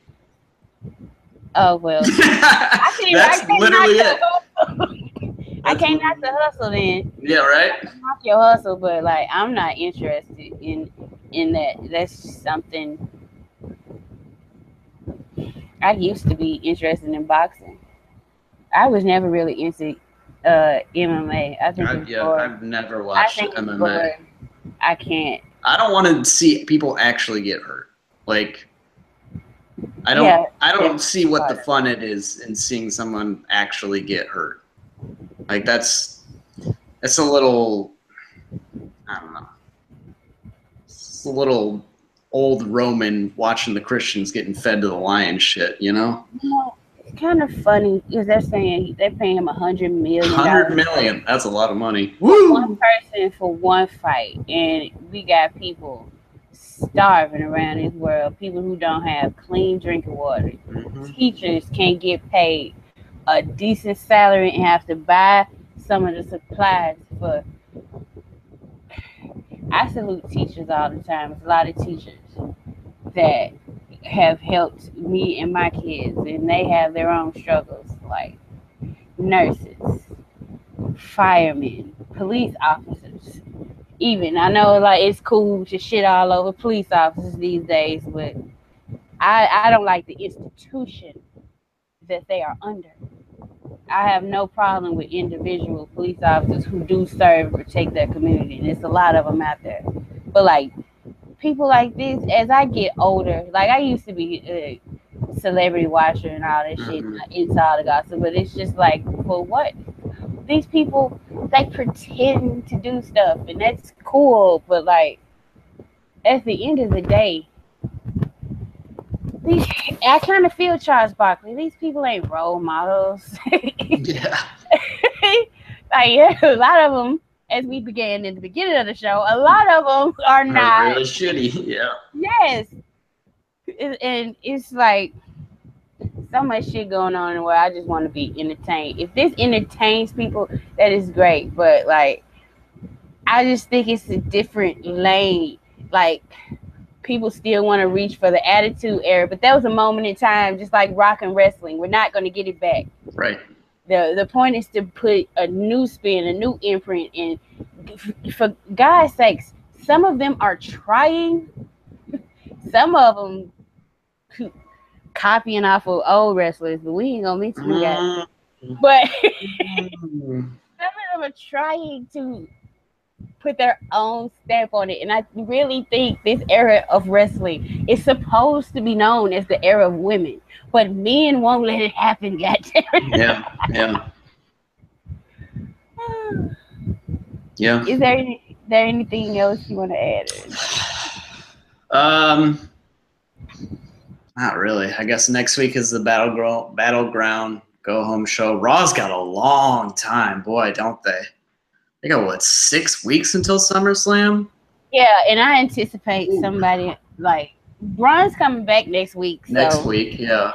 Oh well. That's literally it. I can't knock the hustle then. Yeah, right. I can knock your hustle, but like I'm not interested in that. That's just something. I used to be interested in boxing. I was never really into MMA. I think I've never watched MMA. I can't. I don't want to see people actually get hurt. Like, I don't see what the fun it is in seeing someone actually get hurt. Like that's a little, I don't know. It's a little old Roman watching the Christians getting fed to the lion shit, you know? It's kind of funny because they're saying they're paying him $100 million. $100 million. That's a lot of money. Woo! One person for one fight, and we got people starving around this world. People who don't have clean drinking water. Mm-hmm. Teachers can't get paid a decent salary and have to buy some of the supplies for. I salute teachers all the time. There's a lot of teachers that have helped me and my kids, and they have their own struggles, like nurses, firemen, police officers. Even I know, like, it's cool to shit all over police officers these days, but I don't like the institution that they are under. I have no problem with individual police officers who do serve and protect their community, and there's a lot of them out there. But like people like this, as I get older, like I used to be a celebrity watcher and all that shit, into all the gossip, but it's just like, for what? These people, they pretend to do stuff, and that's cool, but like at the end of the day, I kind of feel Charles Barkley. These people ain't role models. Yeah. Like, yeah, a lot of them, as we began in the beginning of the show, a lot of them are not. Really shitty, yeah. Yes. And it's like so much shit going on in the world. I just want to be entertained. If this entertains people, that is great. But like, I just think it's a different lane. Like, people still want to reach for the Attitude Era, but that was a moment in time, just like rock and wrestling. We're not going to get it back. Right. The point is to put a new spin, a new imprint, and for God's sakes, some of them are trying. Some of them copying off of old wrestlers, but we ain't gonna mention them guys. But some of them are trying to put their own stamp on it, and I really think this era of wrestling is supposed to be known as the era of women, but men won't let it happen. Goddamn. Yeah. Yeah. Is there anything else you want to add? Not really. I guess next week is the Battleground go home show. Raw's got a long time, boy, don't they? They got, what, 6 weeks until SummerSlam? Yeah, and I anticipate somebody like Braun's coming back next week. So, next week, yeah.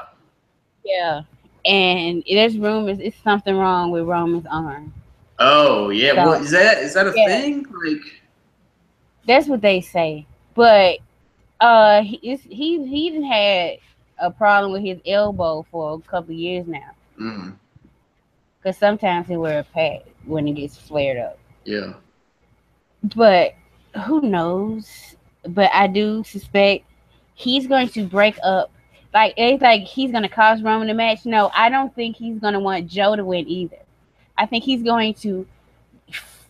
Yeah, and there's rumors it's something wrong with Roman's arm. Oh yeah, so, well, is that a thing? Like, that's what they say. But he had a problem with his elbow for a couple of years now. Because sometimes he wear a pad when it gets flared up. Yeah. But who knows? But I do suspect he's going to break up. Like, it's like he's going to cause Roman a match. No, I don't think he's going to want Joe to win either. I think he's going to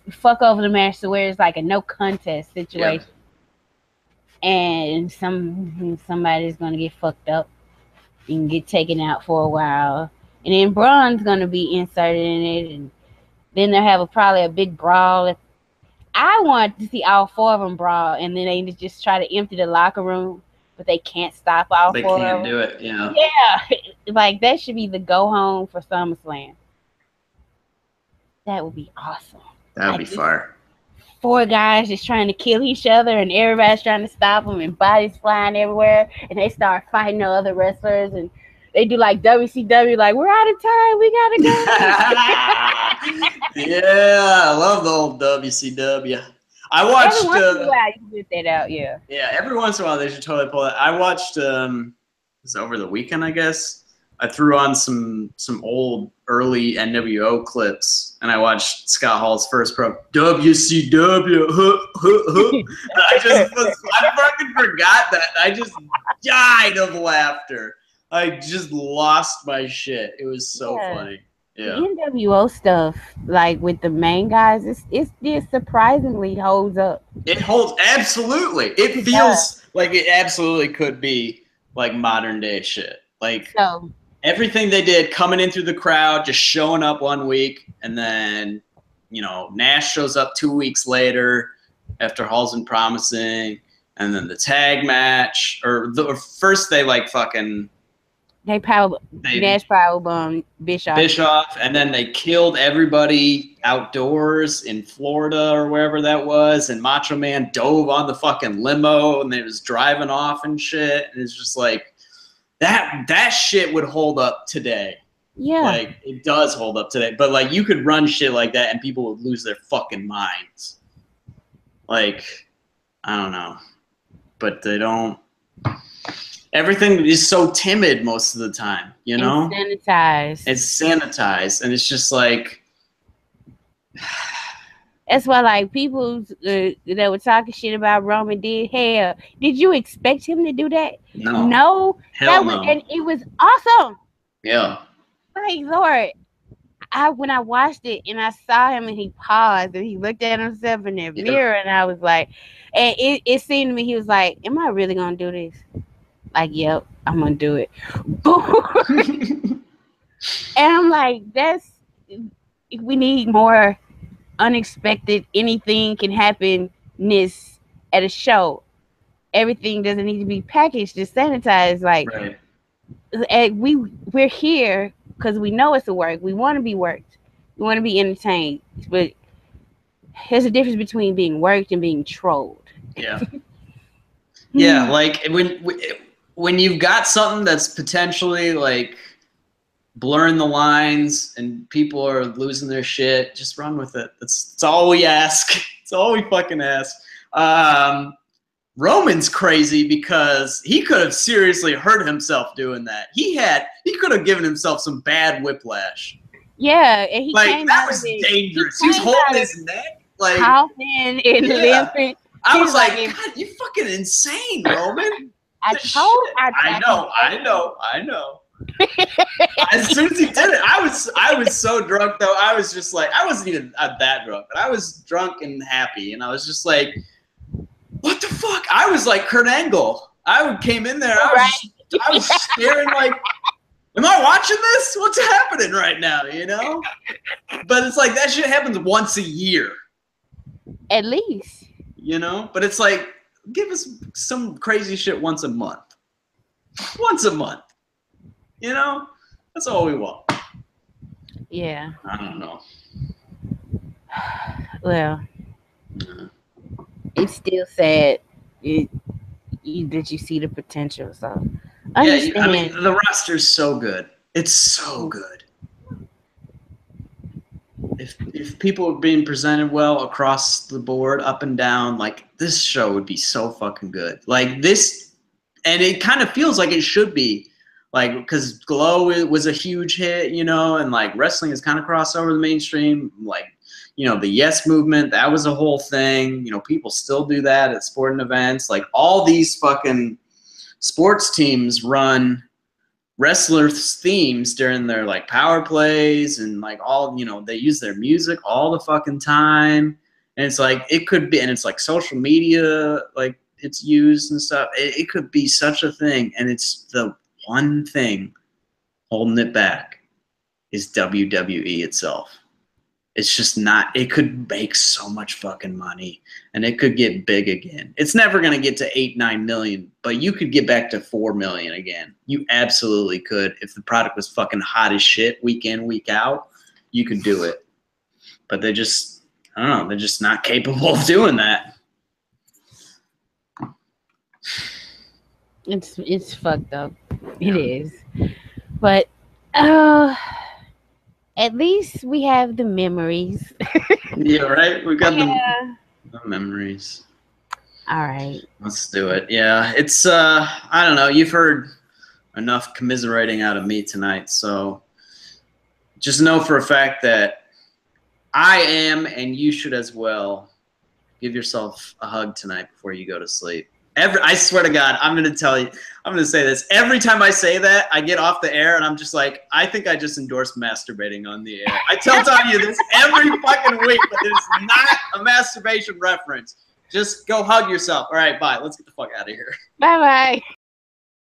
fuck over the match to where it's like a no contest situation. Yeah. And somebody's going to get fucked up and get taken out for a while. And then Braun's going to be inserted in it. And then they'll have probably a big brawl. I want to see all four of them brawl. And then they just try to empty the locker room. But they can't stop all four of them. They can't do it, yeah. Yeah. Like, that should be the go home for SummerSlam. That would be awesome. That would be fire. 4 guys just trying to kill each other, and everybody's trying to stop them, and bodies flying everywhere, and they start fighting the other wrestlers, and They do like WCW, like we're out of time, we gotta go. Yeah, I love the old WCW. I watched. Every once in a while, you can get that out, yeah. Yeah, every once in a while they should totally pull that. I watched. It was over the weekend, I guess. I threw on some old early NWO clips, and I watched Scott Hall's first pro WCW. I fucking forgot that. I just died of laughter. I just lost my shit. It was so funny. Yeah. The NWO stuff, like with the main guys, it surprisingly holds up. It holds absolutely. It feels like it absolutely could be like modern day shit. Like everything they did coming in through the crowd, just showing up 1 week, and then Nash shows up 2 weeks later after Hall's been promising, and then the tag match first they like fucking. Nash powerbomb Bischoff, and then they killed everybody outdoors in Florida or wherever that was, and Macho Man dove on the fucking limo and it was driving off and shit, and it's just like that shit would hold up today. Yeah, like it does hold up today, but like you could run shit like that and people would lose their fucking minds. Like I don't know, but they don't. Everything is so timid most of the time, It's sanitized. It's sanitized, and it's just like. That's why, like, people that were talking shit about Roman did you expect him to do that? No. Hell no. And it was awesome. Yeah. Like, Lord, when I watched it and I saw him and he paused and he looked at himself in the mirror, and I was like, and it seemed to me, he was like, am I really going to do this? Like, yep, I'm going to do it. And I'm like, we need more unexpected, anything can happen-ness at a show. Everything doesn't need to be packaged and sanitized. Like, and we're here because we know it's a work. We want to be worked. We want to be entertained. But there's a difference between being worked and being trolled. Yeah. Yeah, like when you've got something that's potentially like blurring the lines and people are losing their shit, just run with it. That's all we ask. It's all we fucking ask. Roman's crazy because he could have seriously hurt himself doing that. He could have given himself some bad whiplash. Yeah, and he like that was dangerous. He was holding his neck, like coughing and limping. I was like, God, you fucking insane, Roman. I know. As soon as he did it, I was so drunk though. I was just like, I wasn't even that drunk, but I was drunk and happy, and I was just like, what the fuck? I was like Kurt Angle. I came in there. I was staring like, am I watching this? What's happening right now? But it's like that shit happens once a year, at least. But it's like, give us some crazy shit once a month. Once a month. That's all we want. Yeah. I don't know. Well, it's still sad that you see the potential. So, the roster's so good. It's so good. If people are being presented well across the board, up and down, like this show would be so fucking good. Like this, and it kind of feels like it should be, like because Glow was a huge hit, and like wrestling has kind of crossed over the mainstream. Like, the Yes Movement, that was a whole thing. People still do that at sporting events. Like all these fucking sports teams run wrestlers' themes during their like power plays and like all, they use their music all the fucking time. And it's like, it could be, and it's like social media, like it's used and stuff. It could be such a thing. And it's the one thing holding it back is WWE itself. It's just not, it could make so much fucking money and it could get big again. It's never going to get to 8-9 million, but you could get back to 4 million again. You absolutely could. If the product was fucking hot as shit week in, week out, you could do it. But they just, I don't know, they're just not capable of doing that. It's fucked up. It is. But at least we have the memories. Yeah, right. We got Yeah. the memories. All right. Let's do it. Yeah, it's I don't know. You've heard enough commiserating out of me tonight, so just know for a fact that I am, and you should as well. Give yourself a hug tonight before you go to sleep. I swear to God, I'm going to say this. Every time I say that, I get off the air and I'm just like, I think I just endorsed masturbating on the air. I tell Tonya this every fucking week, but it's not a masturbation reference. Just go hug yourself. All right, bye. Let's get the fuck out of here. Bye-bye.